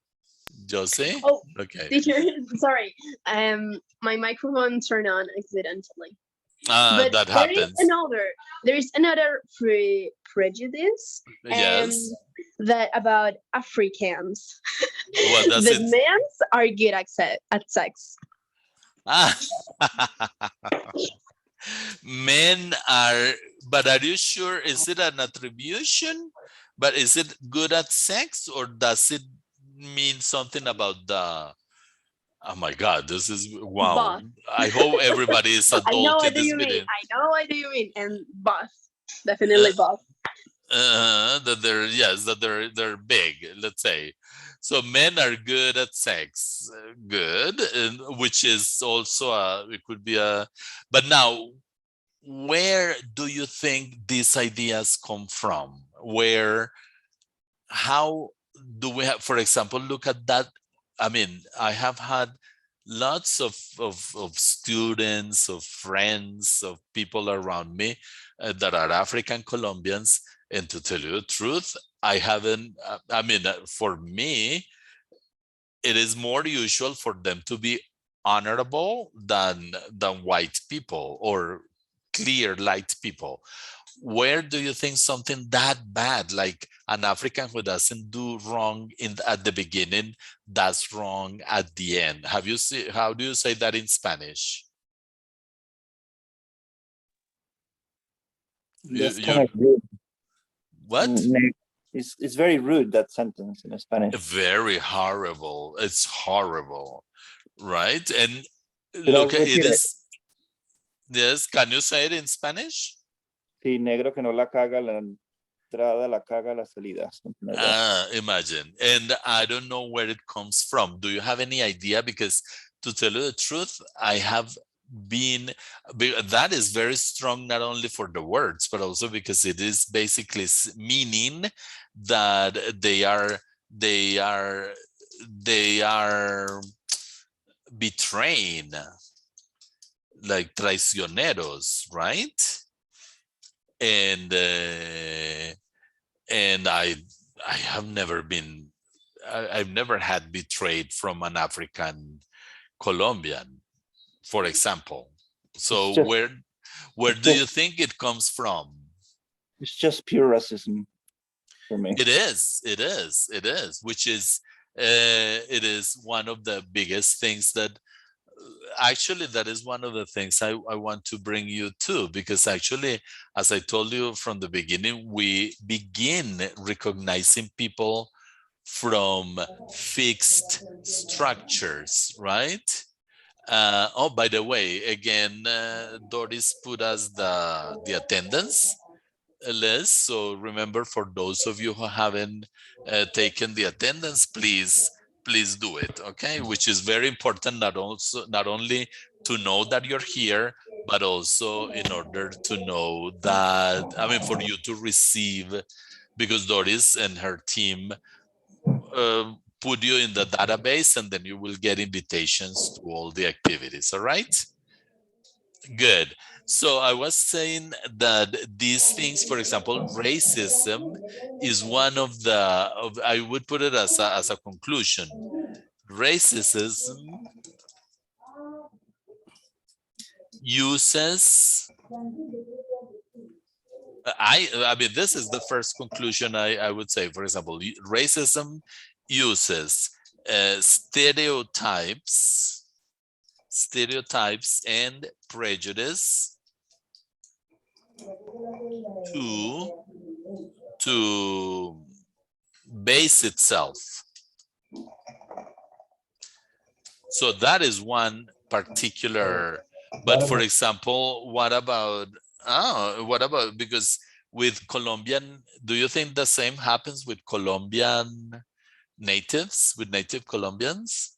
Josie? Oh, okay. Teacher, sorry. My microphone turned on accidentally. But that happens. There is another prejudice. Yes. That about Africans. What does the it? men are good at sex. Men are, but are you sure? Is it an attribution? But is it good at sex, or does it mean something about the? Oh my God, this is wow. Both. I hope everybody is adult I know what in this you mean. video. I know what you mean, and both, definitely both. That they're big, let's say. So men are good at sex, good, and which is also it could be a. But now, where do you think these ideas come from? How do we have, for example, look at that. I mean, I have had lots of students, of friends, of people around me that are African Colombians. And to tell you the truth, I haven't, for me, it is more usual for them to be honorable than white people or clear light people. Where do you think something that bad, like an African who doesn't do wrong at the beginning, does wrong at the end? How do you say that in Spanish? That's kind of rude. What? It's very rude, that sentence in Spanish. Very horrible. It's horrible, right? And look, it is. Yes, can you say it in Spanish? Sí, negro que no la caga la entrada, la caga la salida. Imagine. And I don't know where it comes from. Do you have any idea? Because to tell you the truth, I have been, that is very strong, not only for the words, but also because it is basically meaning that they are betraying, like traicioneros, right? And I have never been, I've never had betrayed from an African Colombian, for example. So where do you think it comes from? It's just pure racism for me. It is, which is, it is one of the biggest things that, actually, that is one of the things I want to bring you to, because actually, as I told you from the beginning, we begin recognizing people from fixed structures, right? Oh, by the way, again, Doris put us the attendance list. So remember, for those of you who haven't taken the attendance, please do it, okay? Which is very important, not only to know that you're here, but also in order to know that, I mean, for you to receive, because Doris and her team put you in the database, and then you will get invitations to all the activities, all right? Good. So I was saying that these things, for example, racism is one of the, I would put it as a conclusion. Racism uses, I mean, this is the first conclusion I would say. For example, racism uses stereotypes and prejudice to base itself. So that is one particular, but for example, what about, because with Colombian, do you think the same happens with Colombian natives, with native Colombians?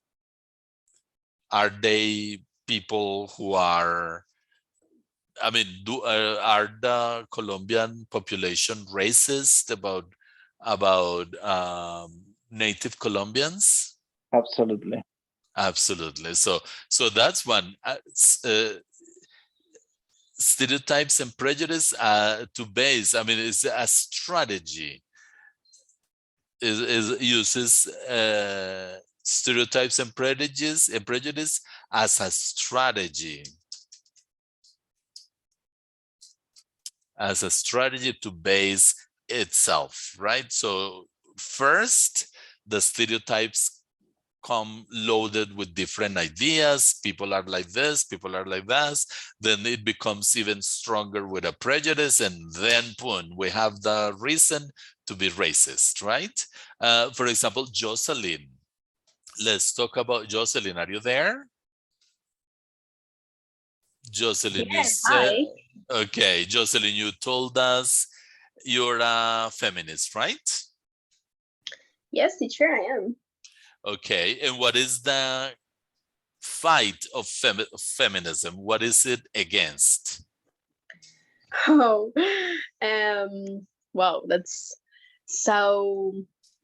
Are they people who are, I mean, are the Colombian population racist about native Colombians? Absolutely. Absolutely. So that's one. Stereotypes and prejudice to base. I mean, it's a strategy. Is uses stereotypes and prejudice as a strategy. As a strategy to base itself, right? So first, the stereotypes come loaded with different ideas. People are like this, people are like that. Then it becomes even stronger with a prejudice, and then boom, we have the reason to be racist, right? For example, Jocelyn. Let's talk about Jocelyn. Are you there? Jocelyn, you said, okay, Jocelyn, you told us you're a feminist, right? Yes, teacher, I am. Okay, and what is the fight of feminism? What is it against? Oh, wow, that's so.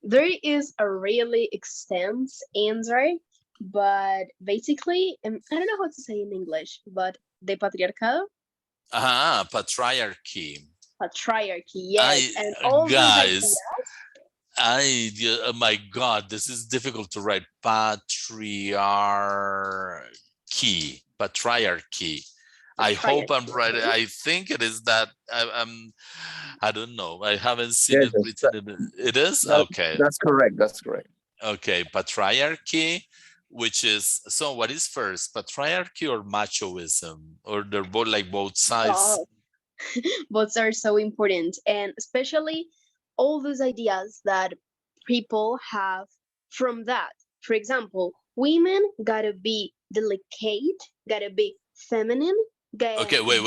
There is a really extensive answer, but basically, I don't know how to say in English, but the patriarcado. Patriarchy. Patriarchy, yes, and all guys. Oh my God, this is difficult to write. Patriarchy. I hope I'm right. I think it is that. I don't know. I haven't seen it written. It is? Okay. That's correct. That's correct. Okay. Patriarchy, which is, so what is first? Patriarchy or machoism? Or they're both like both sides? Oh. Both are so important. And especially all those ideas that people have from that. For example, women gotta be delicate, gotta be feminine. Okay, wait.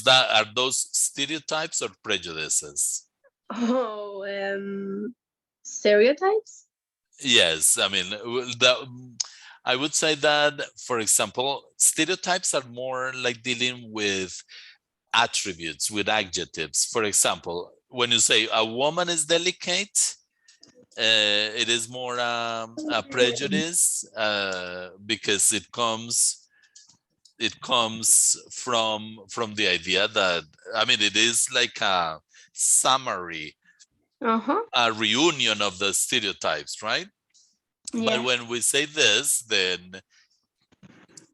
Are those stereotypes or prejudices? Oh, stereotypes? Yes, I mean, I would say that, for example, stereotypes are more like dealing with attributes, with adjectives. For example, when you say a woman is delicate, it is more a prejudice because it comes from the idea that, I mean, it is like a summary, a reunion of the stereotypes, right? Yeah. But when we say this, then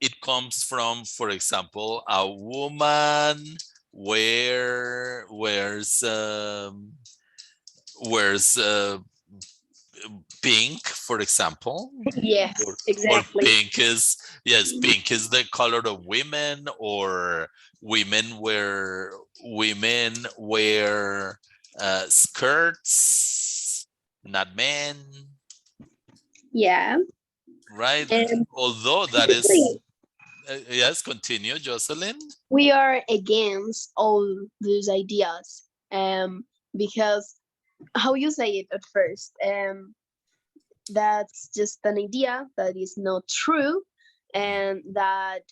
it comes from, for example, a woman wears pink, for example. Yes, exactly. Or pink is the color of women, or women wear skirts, not men. Yeah. Right. Although that is, yes, continue, Jocelyn. We are against all those ideas, because how you say it at first, that's just an idea that is not true, and that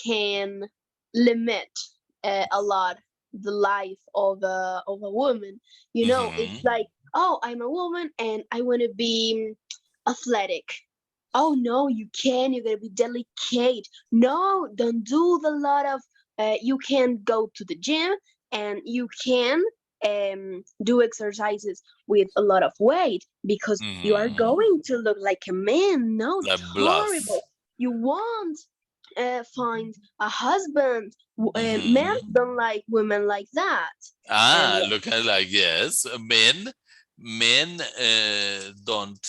can limit a lot the life of a woman. You know, it's like, oh, I'm a woman and I want to be athletic. Oh no, you gotta be delicate. No, don't do the lot of. You can go to the gym and you can do exercises with a lot of weight, because you are going to look like a man. No, that's horrible. You won't find a husband. Men don't like women like that. Look at, like, yes, men don't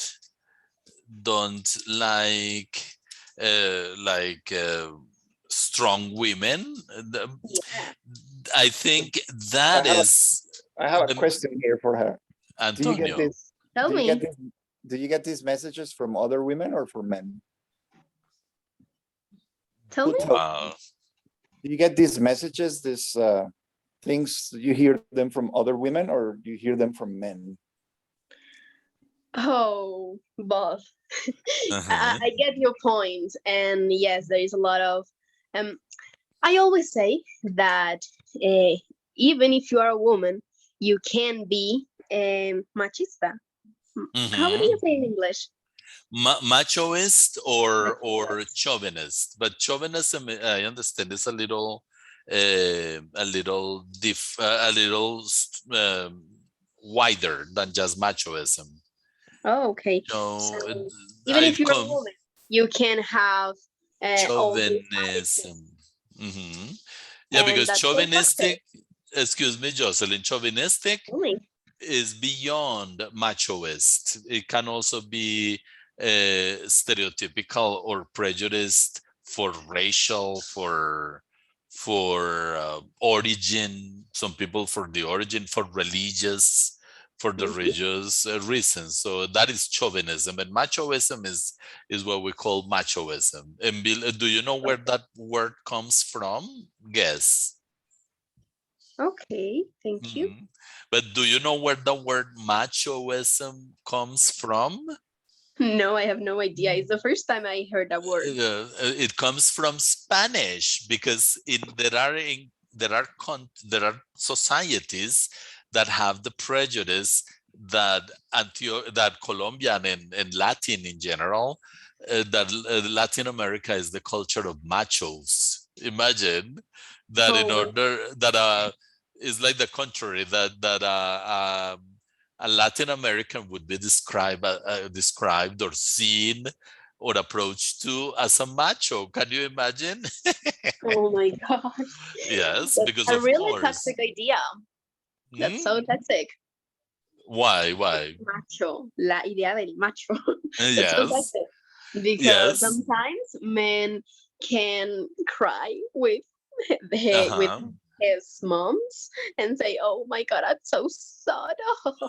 like strong women. I think I that have is I have a question here for her. Do you get Antonio. this? Tell Do you me. get this? Do you get these messages from other women or from men? Tell me. Do you get these messages, these things? You hear them from other women or do you hear them from men? Oh, both. Uh-huh. I get your point, and yes, there is a lot of. I always say that even if you are a woman, you can be machista. How do you say in English? Machoist or Machoist. chauvinist, but chauvinism, I understand, is a little wider than just machoism. Oh, okay. So So even if you're a woman, you can have all these chauvinism. attitudes, Yeah, and because that's fantastic. chauvinistic, excuse me, Jocelyn, chauvinistic Really? is beyond machoist. It can also be stereotypical or prejudiced for racial, for origin. Some people for the origin, for religious, for the religious reasons. So that is chauvinism, and machoism is what we call machoism. And do you know where that word comes from? Guess. Okay, thank you. But do you know where the word machoism comes from? No, I have no idea. It's the first time I heard that word. It comes from Spanish because there are societies that have the prejudice that that Colombian and Latin in general, that Latin America is the culture of machos. Imagine that in order that is like the contrary that a Latin American would be described or seen or approached to as a macho. Can you imagine? Oh my gosh. Yes, That's because a of really course. toxic idea. That's so toxic. Why? Why? Macho, la idea del macho. That's so Yes. toxic. Because Yes. sometimes men can cry with his moms and say, "Oh my God, I'm so sad."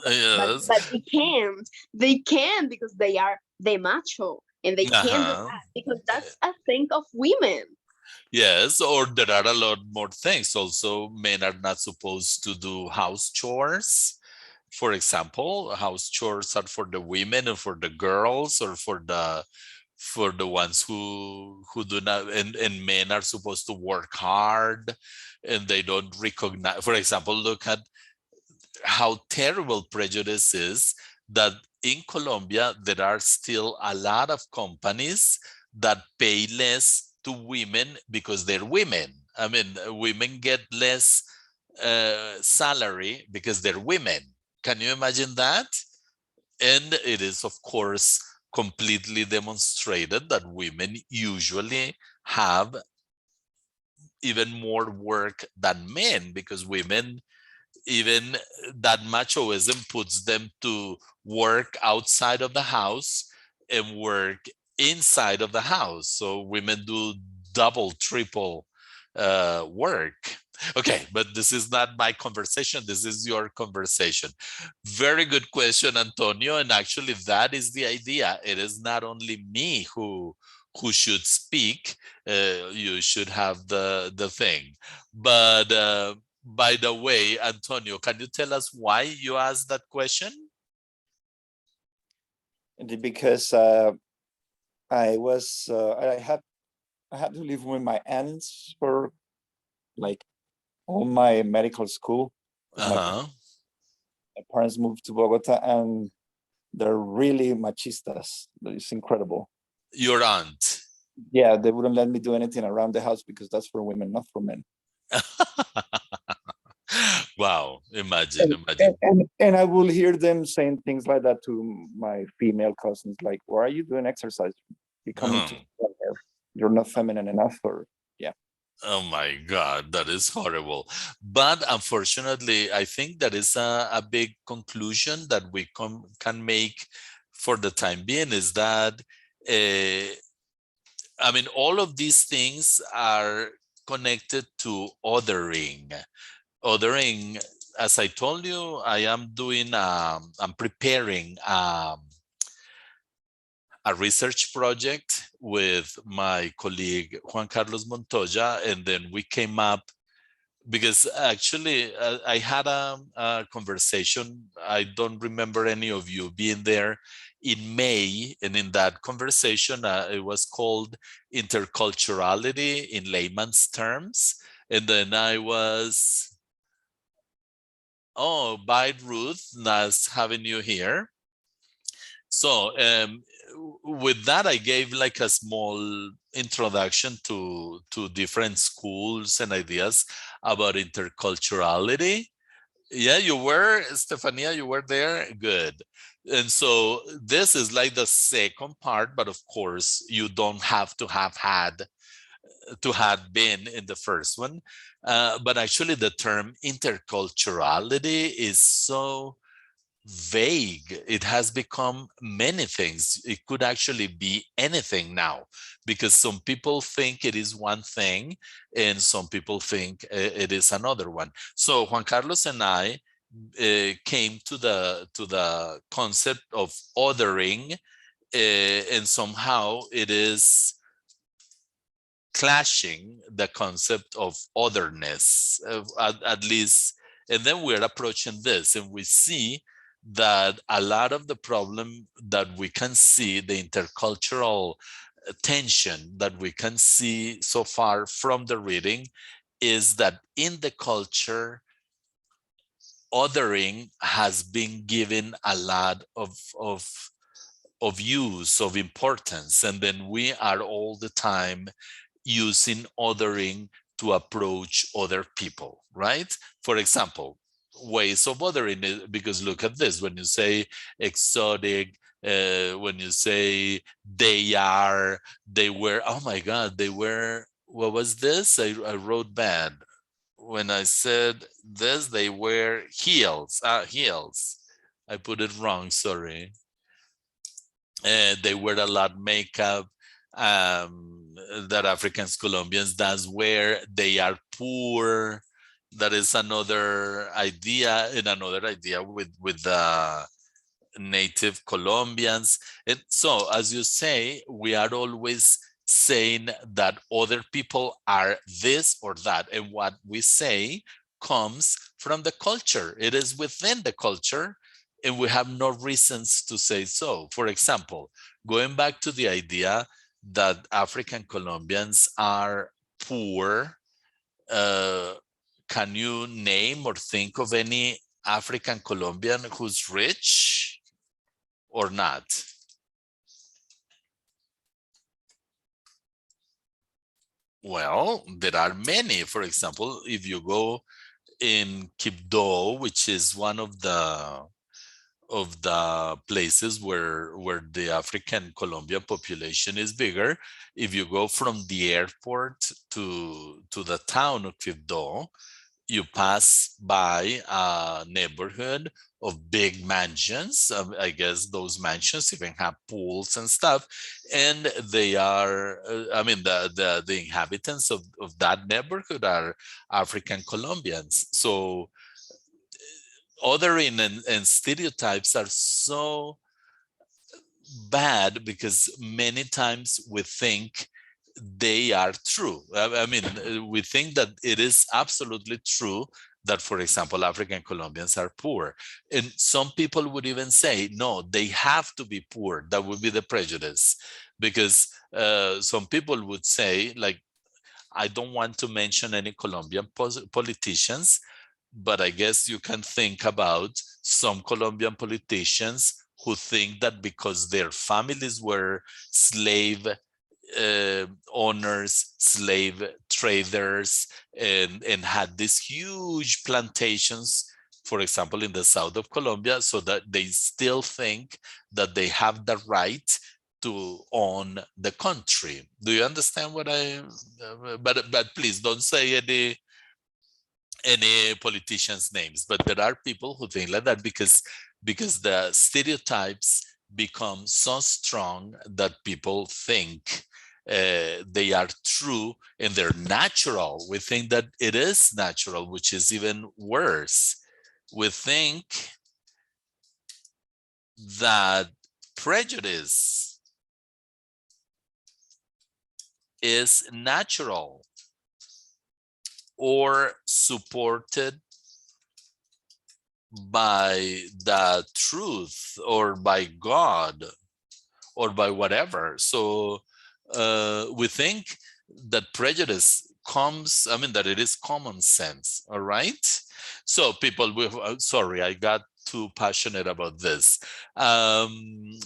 Yes. But they can't. They can because they are the macho, and they can't do that because that's a thing of women. Yes, or there are a lot more things. Also, men are not supposed to do house chores. For example, house chores are for the women and for the girls, or for the ones who do not, and men are supposed to work hard and they don't recognize. For example, look at how terrible prejudice is that in Colombia there are still a lot of companies that pay less to women because they're women. I mean, women get less salary because they're women. Can you imagine that? And it is, of course, completely demonstrated that women usually have even more work than men, because women, even that machoism puts them to work outside of the house and work inside of the house. So women do double, triple work. Okay, but this is not my conversation. This is your conversation. Very good question, Antonio. And actually, that is the idea. It is not only me who should speak. You should have the thing. But by the way, Antonio, can you tell us why you asked that question? Because I had to live with my aunts for like all my medical school. My parents moved to Bogota and they're really machistas. It's incredible. Your aunt? Yeah, they wouldn't let me do anything around the house because that's for women, not for men. Wow, imagine. And I will hear them saying things like that to my female cousins, like, why are you doing exercise? Becoming too you're not feminine enough, or yeah. Oh my God, that is horrible. But unfortunately, I think that is a big conclusion that we can make for the time being, is that, I mean, all of these things are connected to othering. Othering, as I told you, I am doing, I'm preparing a research project with my colleague Juan Carlos Montoya, and then we came up because actually I had a conversation. I don't remember any of you being there in May, and in that conversation, it was called Interculturality in layman's terms. And then I was, oh, by Ruth, nice having you here. So with that, I gave like a small introduction to different schools and ideas about interculturality. Yeah, you were, Stefania, you were there? Good. And so this is like the second part, but of course, you don't have to have been in the first one. But actually the term interculturality is so vague. It has become many things. It could actually be anything now, because some people think it is one thing and some people think it is another one. So Juan Carlos and I came to the concept of othering, and somehow it is clashing the concept of otherness, at least. And then we're approaching this and we see that a lot of the problem that we can see, the intercultural tension that we can see so far from the reading, is that in the culture, othering has been given a lot of use, of importance, and then we are all the time using othering to approach other people, right? For example, ways of othering, because look at this, when you say exotic, when you say they are, they were, oh my God, they were, what was this? I wrote bad. When I said this, they wear heels, heels. I put it wrong, sorry. They wear a lot of makeup that Africans, Colombians does wear. They are poor. That is another idea, and another idea with the native Colombians. And so, as you say, we are always saying that other people are this or that, and what we say comes from the culture. It is within the culture, and we have no reasons to say so. For example, going back to the idea that African Colombians are poor, can you name or think of any African Colombian who's rich or not? Well, there are many. For example, if you go in Quibdó, which is one of the places where the African Colombian population is bigger, if you go from the airport to the town of Quibdó, you pass by a neighborhood of big mansions. I guess those mansions even have pools and stuff. And they are, I mean, the inhabitants of that neighborhood are African Colombians. So othering and stereotypes are so bad because many times we think they are true. I mean, we think that it is absolutely true that, for example, African Colombians are poor. And some people would even say, no, they have to be poor. That would be the prejudice. Because some people would say, like, I don't want to mention any Colombian politicians, but I guess you can think about some Colombian politicians who think that because their families were slave owners, slave traders, and had these huge plantations, for example, in the south of Colombia, so that they still think that they have the right to own the country. Do you understand what I? But please don't say any politicians' names. But there are people who think like that because the stereotypes become so strong that people think they are true and they're natural. We think that it is natural, which is even worse. We think that prejudice is natural or supported by the truth or by God or by whatever. So we think that prejudice comes, I mean, that it is common sense, all right? So people, sorry, I got too passionate about this. Can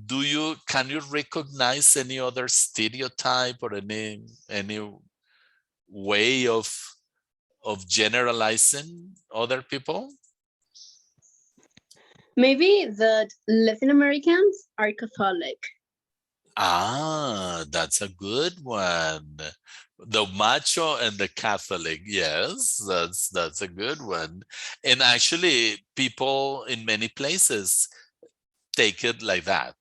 you recognize any other stereotype or any way of generalizing other people? Maybe that Latin Americans are Catholic. Ah, that's a good one. The macho and the Catholic. Yes, that's a good one. And actually, people in many places take it like that.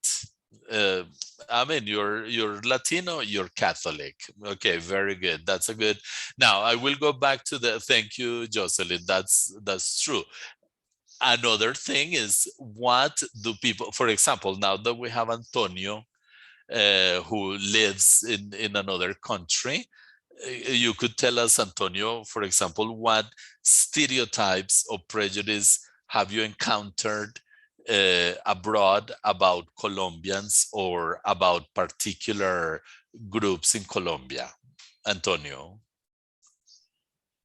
I mean, you're Latino, you're Catholic. Okay, very good. That's a good. Now I will go back to the. Thank you, Jocelyn. That's true. Another thing is, what do people, for example, now that we have Antonio, who lives in another country, you could tell us, Antonio, for example, what stereotypes or prejudice have you encountered abroad about Colombians or about particular groups in Colombia? Antonio.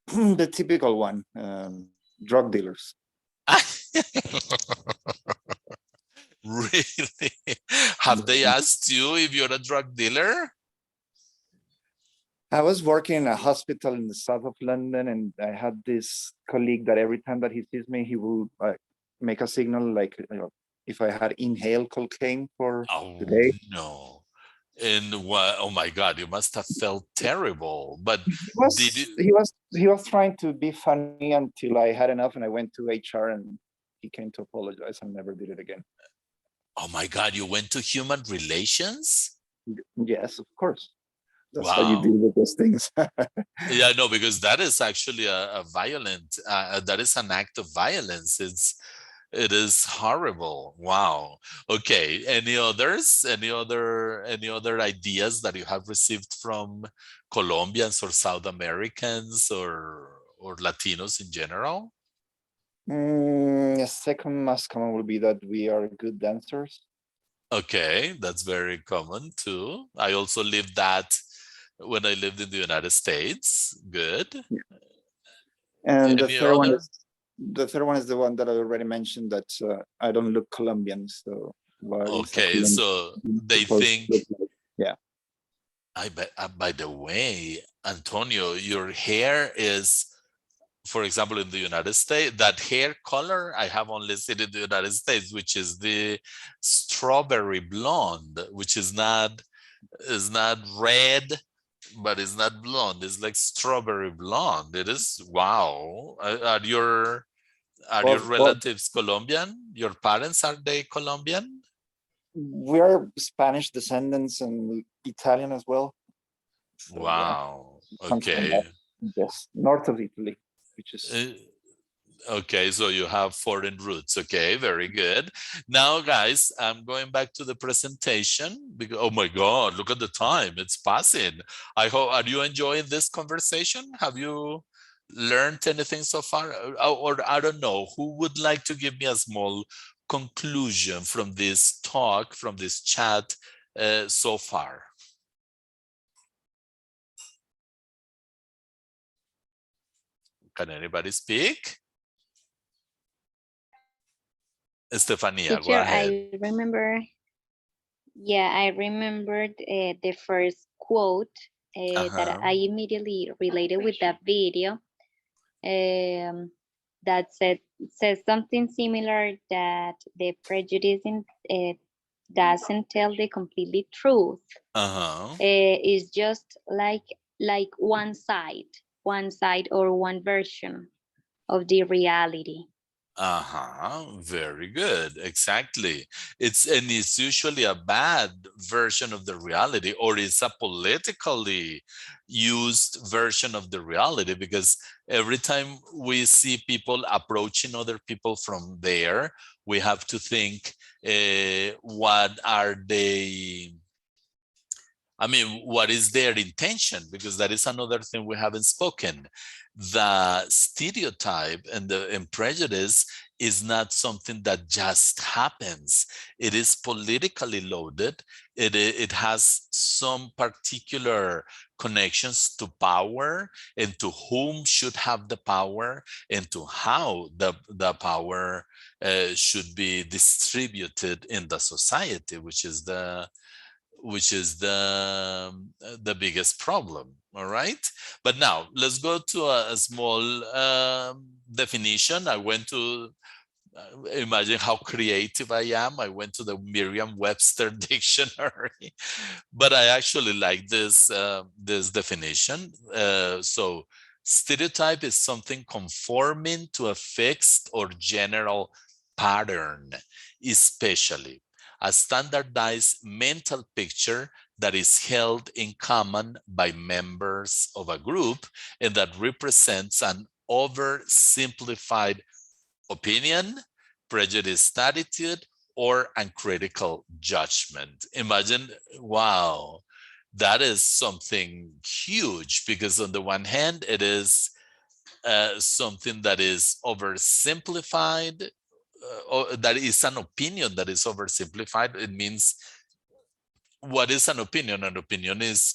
The typical one, drug dealers. Really? Have they asked you if you're a drug dealer? I was working in a hospital in the south of London, and I had this colleague that every time that he sees me, he will make a signal like, if I had inhaled cocaine for the day. No. And what? Oh my God! You must have felt terrible. But he was trying to be funny until I had enough, and I went to HR, and he came to apologize and never did it again. Oh my God! You went to human relations? Yes, of course. That's wow. how you deal with those things. Yeah, no, because that is actually a violent. That is an act of violence. It is horrible. Wow. Okay. Any others? Any other ideas that you have received from Colombians or South Americans or Latinos in general? The second most common will be that we are good dancers. Okay, that's very common too. I also lived that when I lived in the United States. Good. Yeah. And the third one is the one that I already mentioned, that I don't look Colombian. So okay, so they think. Like? Yeah. I bet. By the way, Antonio, your hair is, for example, in the United States, that hair color I have only seen in the United States, which is the strawberry blonde, which is not red, but it's not blonde. It's like strawberry blonde. It is, wow. Are your relatives Colombian? Your parents, are they Colombian? We are Spanish descendants and Italian as well. So, wow. Yeah, okay. Yes, north of Italy, which is. Okay, so you have foreign roots. Okay, very good. Now, guys, I'm going back to the presentation because, oh my God, look at the time. It's passing. I hope, are you enjoying this conversation? Have you learned anything so far? Or I don't know, who would like to give me a small conclusion from this talk, from this chat so far? Can anybody speak? Estefania, Teacher, go ahead. I remembered the first quote that I immediately related with that video that says something similar, that the prejudice doesn't tell the completely truth. It's just like one side or one version of the reality. Very good. Exactly. It's usually a bad version of the reality, or it's a politically used version of the reality, because every time we see people approaching other people from there, we have to think, what are they? I mean, what is their intention? Because that is another thing we haven't spoken. The stereotype and the prejudice is not something that just happens. It is politically loaded. It has some particular connections to power and to whom should have the power and to how the power should be distributed in the society, which is the biggest problem. All right, but now let's go to a small definition. I went to imagine how creative I am. I went to the Merriam-Webster dictionary, but I actually like this definition. So stereotype is something conforming to a fixed or general pattern, especially a standardized mental picture that is held in common by members of a group and that represents an oversimplified opinion, prejudiced attitude, or uncritical judgment. Imagine, wow, that is something huge, because on the one hand, it is something that is oversimplified, or that is an opinion that is oversimplified. It means, what is an opinion? An opinion is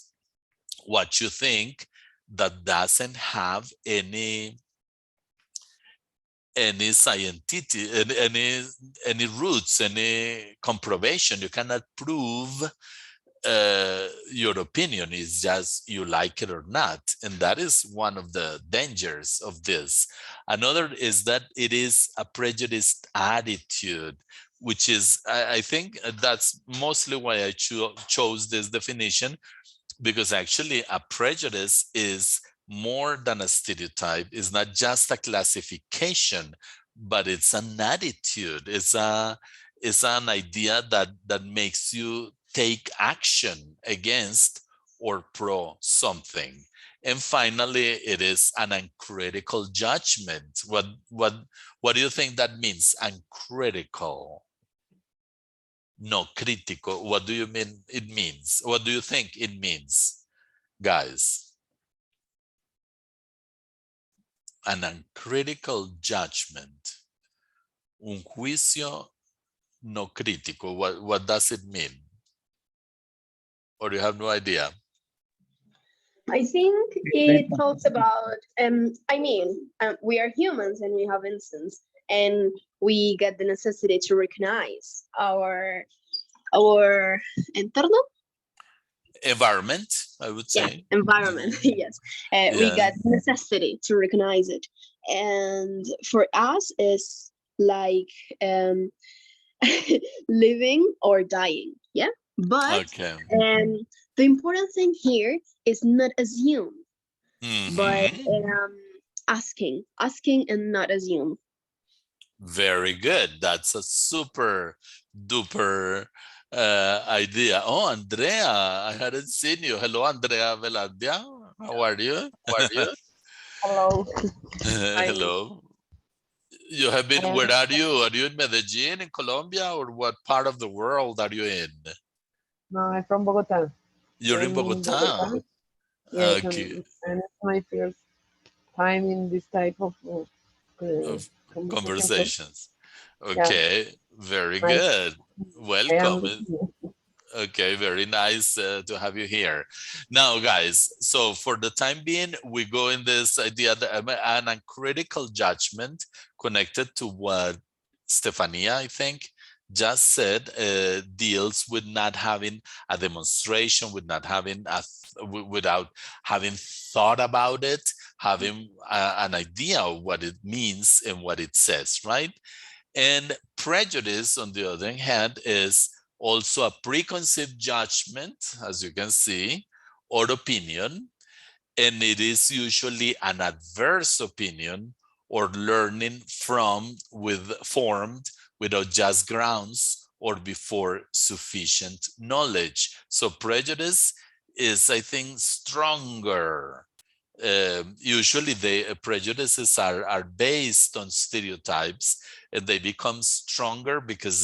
what you think that doesn't have any scientific, any roots, any comproration. You cannot prove your opinion. Is just you like it or not, and that is one of the dangers of this. Another is that it is a prejudiced attitude, which is, I think that's mostly why I chose this definition, because actually a prejudice is more than a stereotype. It's not just a classification, but it's an attitude. It's an idea that makes you take action against or pro something. And finally, it is an uncritical judgment. What do you think that means? Uncritical. No, critical. What do you mean it means? What do you think it means, guys? An uncritical judgment. Un juicio no crítico. What does it mean? Or you have no idea? I think it talks about, we are humans and we have instincts, and we get the necessity to recognize our internal environment, I would say. Yeah, environment, yes. We get necessity to recognize it. And for us, it's like living or dying, yeah? But the important thing here is not assume, but asking and not assume. Very good. That's a super duper idea. Oh, Andrea, I hadn't seen you. Hello, Andrea Velandia. How are you? Hello. Hello. You have been, where are you? Are you in Medellin, in Colombia, or what part of the world are you in? No, I'm from Bogota. You're in Bogota? Yes, and it's my first time in this type of conversations. Okay, yeah. Very good. Welcome. Okay, very nice to have you here. Now, guys, so for the time being, we go in this idea that an uncritical judgment connected to what Stefania, I think, just said, deals with not having a demonstration, with not having without having thought about it, having an idea of what it means and what it says, right? And prejudice, on the other hand, is also a preconceived judgment, as you can see, or opinion, and it is usually an adverse opinion or learning formed without just grounds or before sufficient knowledge. So prejudice is, I think, stronger. Usually the prejudices are based on stereotypes, and they become stronger because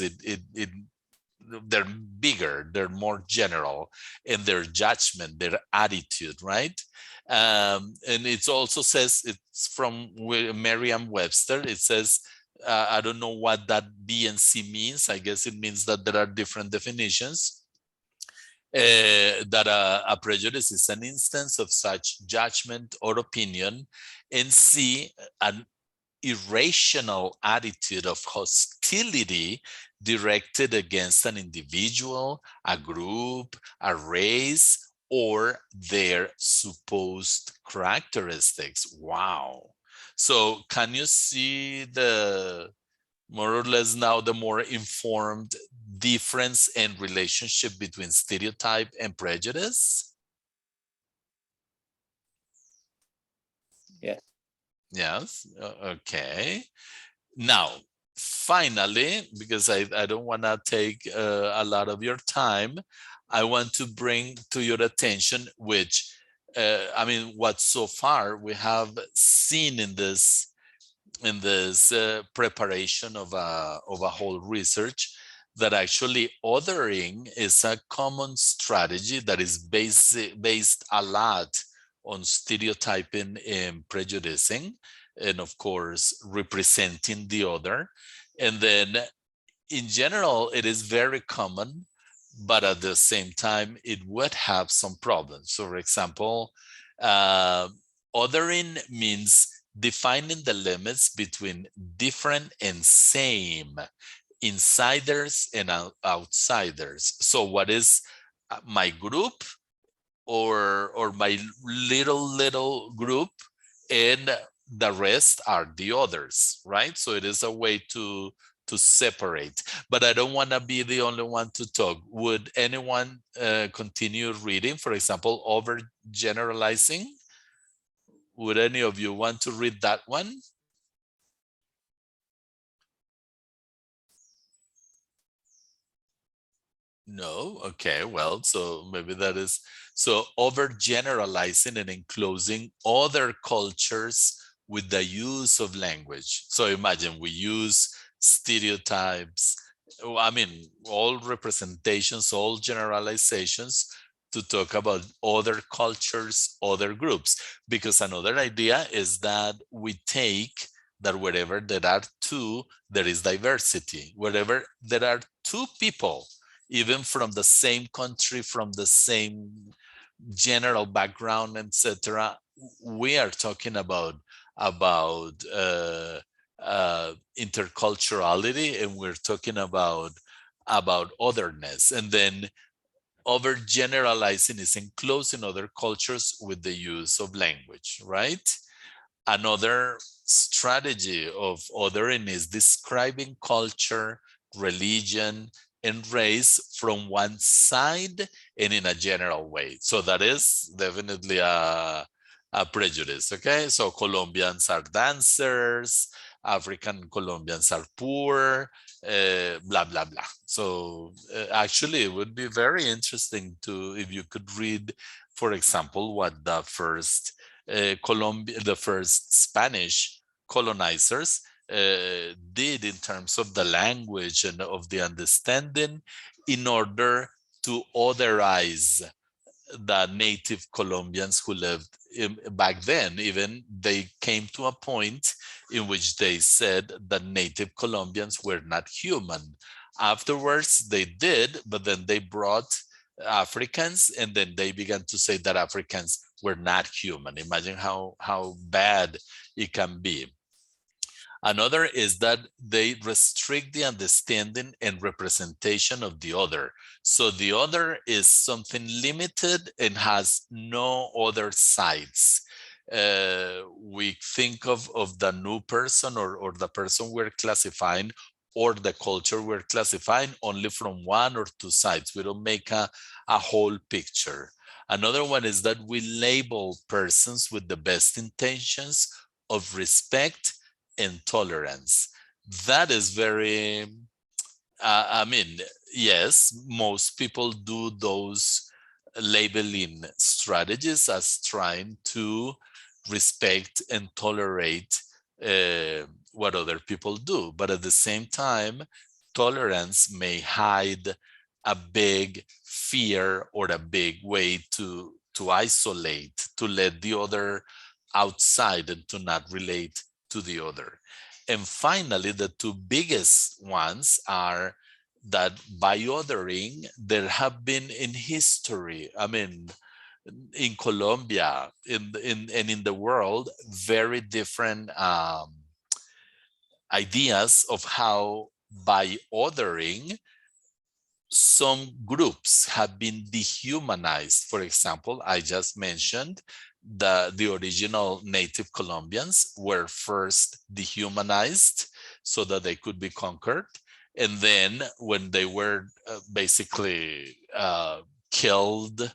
they're bigger, they're more general in their judgment, their attitude, right? And it also says, it's from Merriam-Webster, it says, I don't know what that B and C means. I guess it means that there are different definitions. That a prejudice is an instance of such judgment or opinion, and C, an irrational attitude of hostility directed against an individual, a group, a race, or their supposed characteristics. Wow. So can you see the more or less now the more informed difference and relationship between stereotype and prejudice? Yes. Yes. Okay. Now, finally, because I don't want to take a lot of your time, I want to bring to your attention, which, I mean, what so far we have seen in this preparation of a whole research, that actually othering is a common strategy that is based a lot on stereotyping and prejudicing, and of course representing the other. And then in general it is very common, but at the same time it would have some problems. So for example, othering means defining the limits between different and same, insiders and outsiders. So what is my group, or my little group, and the rest are the others, right? So it is a way to separate. But I don't want to be the only one to talk. Would anyone continue reading? For example, overgeneralizing. Would any of you want to read that one? No? Okay, well, so maybe that is, so overgeneralizing and enclosing other cultures with the use of language. So imagine we use stereotypes, I mean, all representations, all generalizations to talk about other cultures, other groups, because another idea is that we take that wherever there are two, there is diversity. Wherever there are two people, even from the same country, from the same general background, etc., we are talking about interculturality, and we're talking about otherness. And then overgeneralizing is enclosing other cultures with the use of language, right? Another strategy of othering is describing culture, religion, and race from one side and in a general way. So that is definitely a prejudice, okay? So Colombians are dancers, African Colombians are poor, blah, blah, blah. So actually it would be very interesting if you could read, for example, what the first the first Spanish colonizers did in terms of the language and of the understanding, in order to otherize the native Colombians who lived back then. Even they came to a point in which they said that native Colombians were not human. Afterwards they did, but then they brought Africans, and then they began to say that Africans were not human. Imagine how bad it can be. Another is that they restrict the understanding and representation of the other. So the other is something limited and has no other sides. We think of the new person, or the person we're classifying, or the culture we're classifying, only from one or two sides. We don't make a whole picture. Another one is that we label persons with the best intentions of respect, intolerance. That is very, I mean, yes, most people do those labeling strategies as trying to respect and tolerate what other people do. But at the same time, tolerance may hide a big fear or a big way to isolate, to let the other outside and to not relate to the other. And finally, the two biggest ones are that by othering, there have been in history, I mean, in Colombia, and in the world, very different ideas of how by othering, some groups have been dehumanized. For example, I just mentioned the original native Colombians were first dehumanized so that they could be conquered. And then when they were basically killed,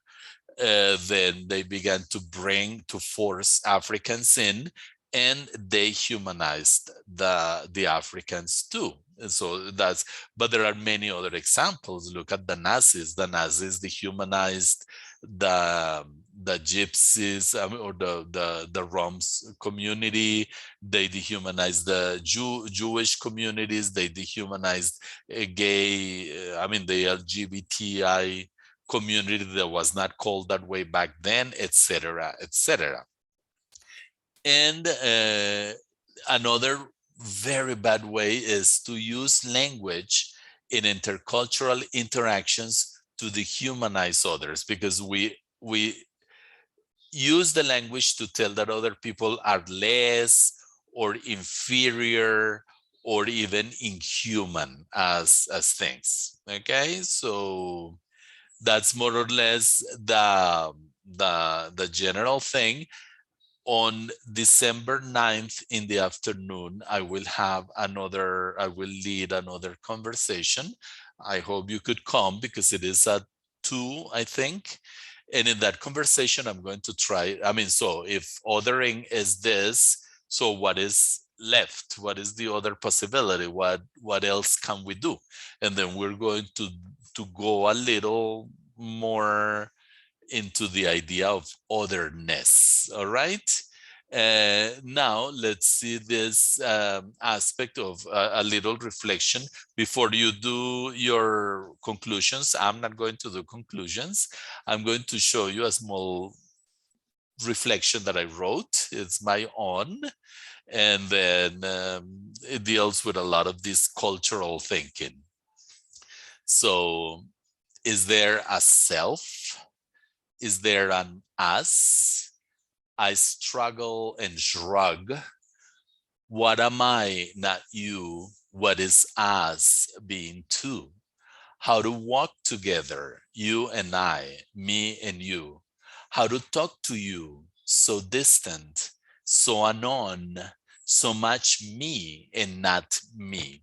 then they began to force Africans in, and they humanized the Africans too. And so that's, but there are many other examples. Look at the Nazis. The Nazis dehumanized the Gypsies, or the Roms community. They dehumanized the Jewish communities. They dehumanized gay, I mean, the LGBTI community that was not called that way back then, etc., etc. And another very bad way is to use language in intercultural interactions to dehumanize others, because we use the language to tell that other people are less or inferior or even inhuman as things. Okay, so that's more or less the general thing. On December 9th in the afternoon, I will lead another conversation. I hope you could come, because it is at 2, I think. And in that conversation, I'm going to try, I mean, so if othering is this, so what is left? What is the other possibility? What else can we do? And then we're going to go a little more into the idea of otherness. All right. Now let's see this aspect of a little reflection before you do your conclusions. I'm not going to do conclusions. I'm going to show you a small reflection that I wrote. It's my own. And then it deals with a lot of this cultural thinking. So, is there a self? Is there an us? I struggle and shrug. What am I, not you? What is us being two? How to walk together, you and I, me and you. How to talk to you, so distant, so unknown, so much me and not me.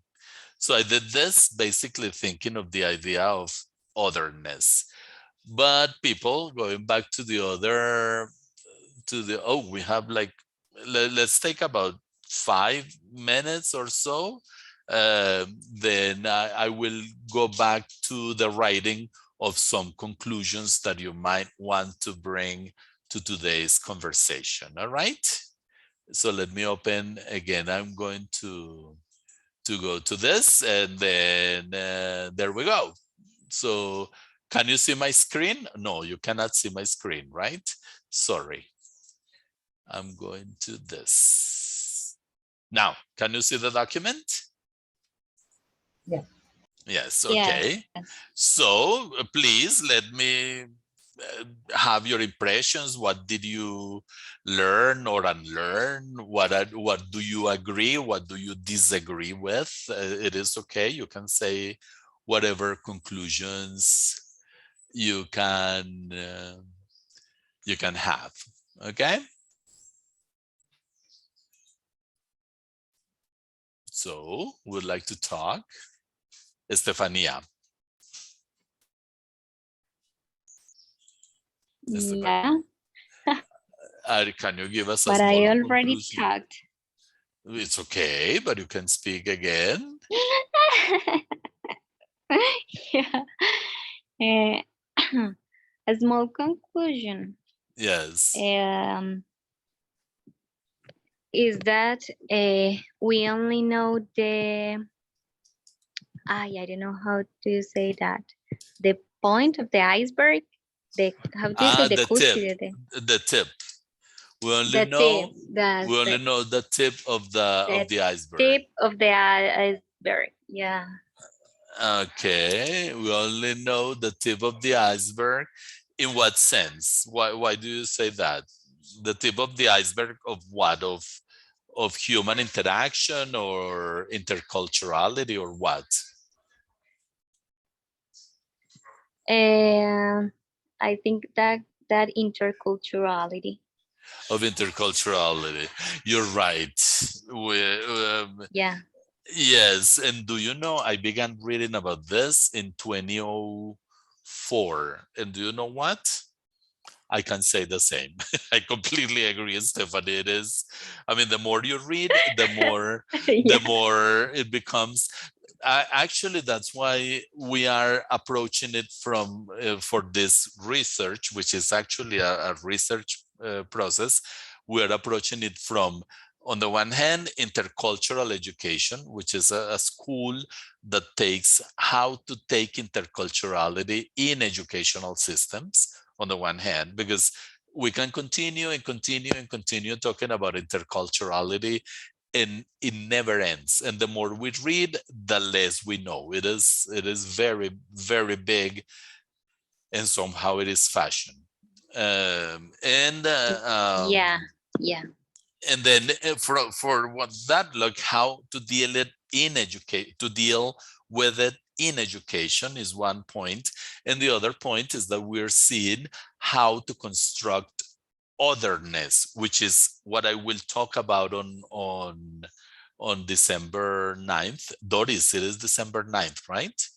So I did this basically thinking of the idea of otherness. But people, going back to we have like, let's take about 5 minutes or so. Then I will go back to the writing of some conclusions that you might want to bring to today's conversation. All right. So let me open again. I'm going to go to this, and then there we go. So can you see my screen? No, you cannot see my screen, right? Sorry. I'm going to this. Now, can you see the document? Yeah. Yes, okay. Yes. So please let me have your impressions. What did you learn or unlearn? What do you agree? What do you disagree with? It is okay. You can say whatever conclusions you can have. Okay. So, would like to talk? Estefania. Yeah. Can you give us a But I small already conclusion? talked. It's okay, but you can speak again. Yeah. A small conclusion. Yes. Is that we only know the I don't know how to say that. The point of the iceberg. How do you say the The cúspide? tip. The tip. We only The know. tip. That's We only the know the tip of the iceberg. tip of the iceberg. Yeah. Okay. We only know the tip of the iceberg. In what sense? Why do you say that? The tip of the iceberg of what? Of human interaction or interculturality or what? I think that interculturality. Of interculturality. You're right. Yeah. Yes. And do you know, I began reading about this in 2004. And do you know what? I can say the same. I completely agree, Stephanie. It is, I mean, the more you read, the more the more it becomes. Actually, that's why we are approaching it from for this research, which is actually a research process. We are approaching it from, on the one hand, intercultural education, which is a school that takes how to take interculturality in educational systems, on the one hand, because we can continue and continue and continue talking about interculturality, and it never ends. And the more we read, the less we know. It is very, very big, and somehow it is fashion. Yeah. And then for what that look, how to deal it in deal with it in education is one point, and the other point is that we're seeing how to construct otherness, which is what I will talk about on December 9th. Doris, it is December 9th, right?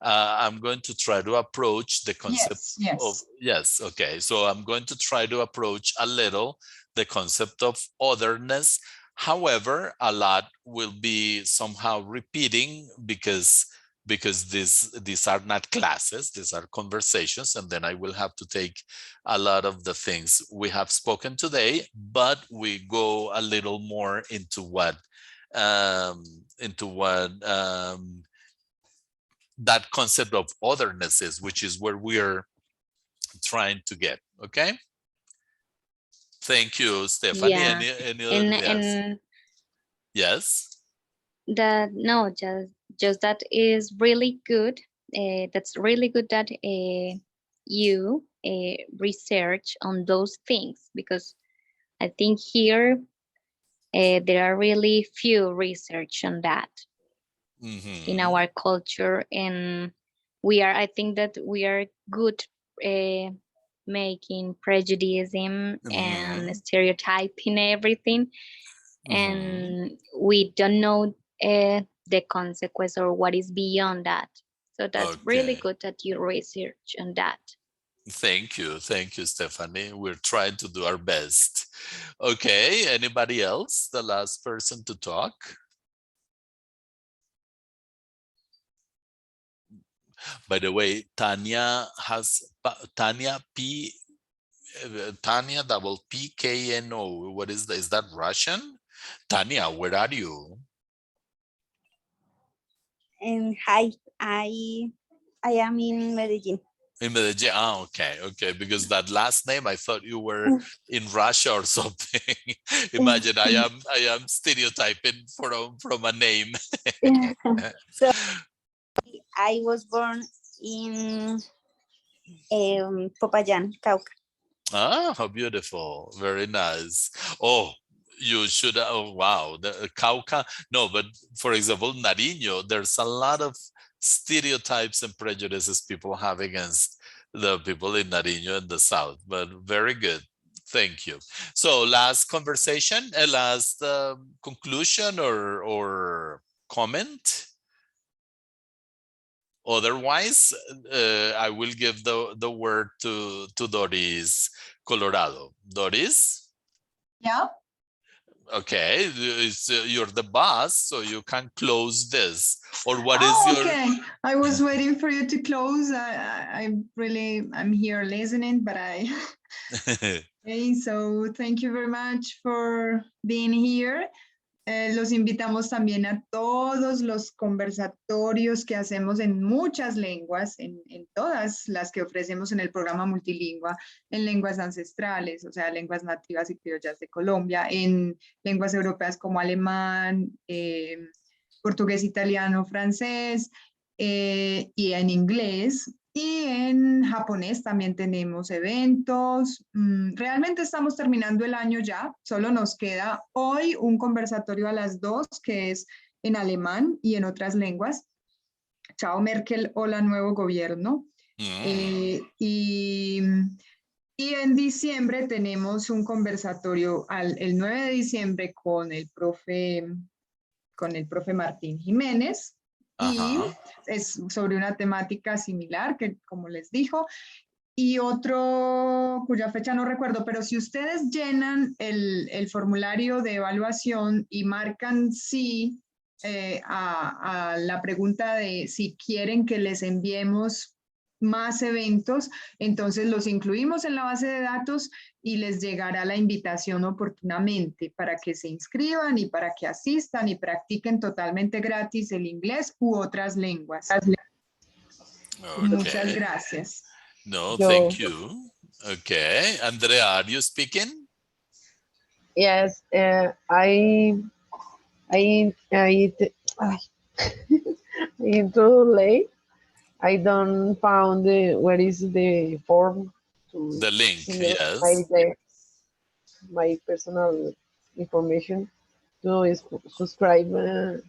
I'm going to try to approach the concept of, yes, okay. So I'm going to try to approach a little the concept of otherness. However, a lot will be somehow repeating because these are not classes, these are conversations, and then I will have to take a lot of the things we have spoken today, but we go a little more into what that concept of otherness is, which is where we are trying to get. Okay. Thank you, Stephanie. Yeah. Any other, yes. That no, just that is really good. That's really good that you research on those things, because I think here there are really few research on that in our culture, and I think that we are good making prejudice and stereotyping everything, and we don't know the consequence or what is beyond that. So that's really good that you research on that. Thank you, Stephanie. We're trying to do our best. Okay, anybody else? The last person to talk. By the way, Tanya double PKNO. What is that? Is that Russian? Tanya, where are you? Hi, I am in Medellin. In Medellin. Ah, okay. Because that last name, I thought you were in Russia or something. Imagine I am stereotyping from a name. So I was born in Popayán, Cauca. Ah, how beautiful. Very nice. Oh, you should, oh, wow. The Cauca. No, but for example, Nariño, there's a lot of stereotypes and prejudices people have against the people in Nariño in the South, but very good. Thank you. So last conversation, last conclusion or comment? Otherwise, I will give the word to Doris Colorado. Doris? Yeah. Okay, you're the boss, so you can close this. Or what is Oh, your? okay. I was waiting for you to close. I'm here listening, but Okay, so thank you very much for being here. Los invitamos también a todos los conversatorios que hacemos en muchas lenguas, en todas las que ofrecemos en el programa multilingüe, en lenguas ancestrales, o sea, lenguas nativas y criollas de Colombia, en lenguas europeas como alemán, portugués, italiano, francés, y en inglés. Y en japonés también tenemos eventos. Realmente estamos terminando el año ya. Solo nos queda hoy un conversatorio a las 2, que es en alemán y en otras lenguas. Chao Merkel, hola nuevo gobierno. Y en diciembre tenemos un conversatorio el 9 de diciembre con el profe Martín Jiménez. Y es sobre una temática similar, que como les dijo, y otro cuya fecha no recuerdo, pero si ustedes llenan el formulario de evaluación y marcan sí a la pregunta de si quieren que les enviemos más eventos, entonces los incluimos en la base de datos y les llegará la invitación oportunamente para que se inscriban y para que asistan y practiquen totalmente gratis el inglés u otras lenguas. Okay. Muchas gracias. No, thank you. Okay, Andrea, are you speaking? Yes, it's too late. I don't found where is the form to The link, yes. My personal information to subscribe to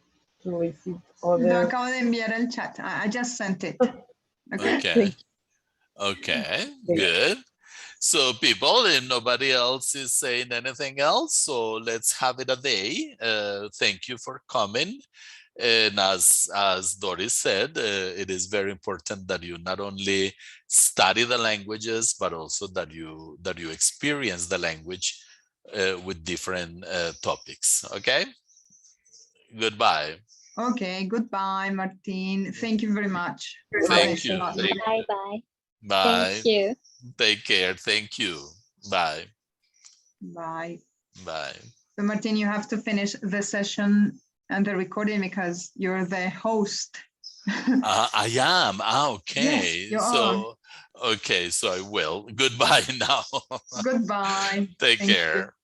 receive other. Lo acabo de enviar al chat. I just sent it. Okay. Okay, good. So people, if nobody else is saying anything else, so let's have it a day. Thank you for coming. And as Doris said, it is very important that you not only study the languages, but also that you experience the language with different topics. Okay. Goodbye. Okay. Goodbye, Martin. Thank you very much. Thank you. Bye bye. Bye. Thank you. Take care. Thank you. Bye. Bye. Bye. So Martin, you have to finish the session and the recording because you're the host. I am. Okay. Yes, so, okay. So I will. Goodbye now. Goodbye. Take Thank you. care.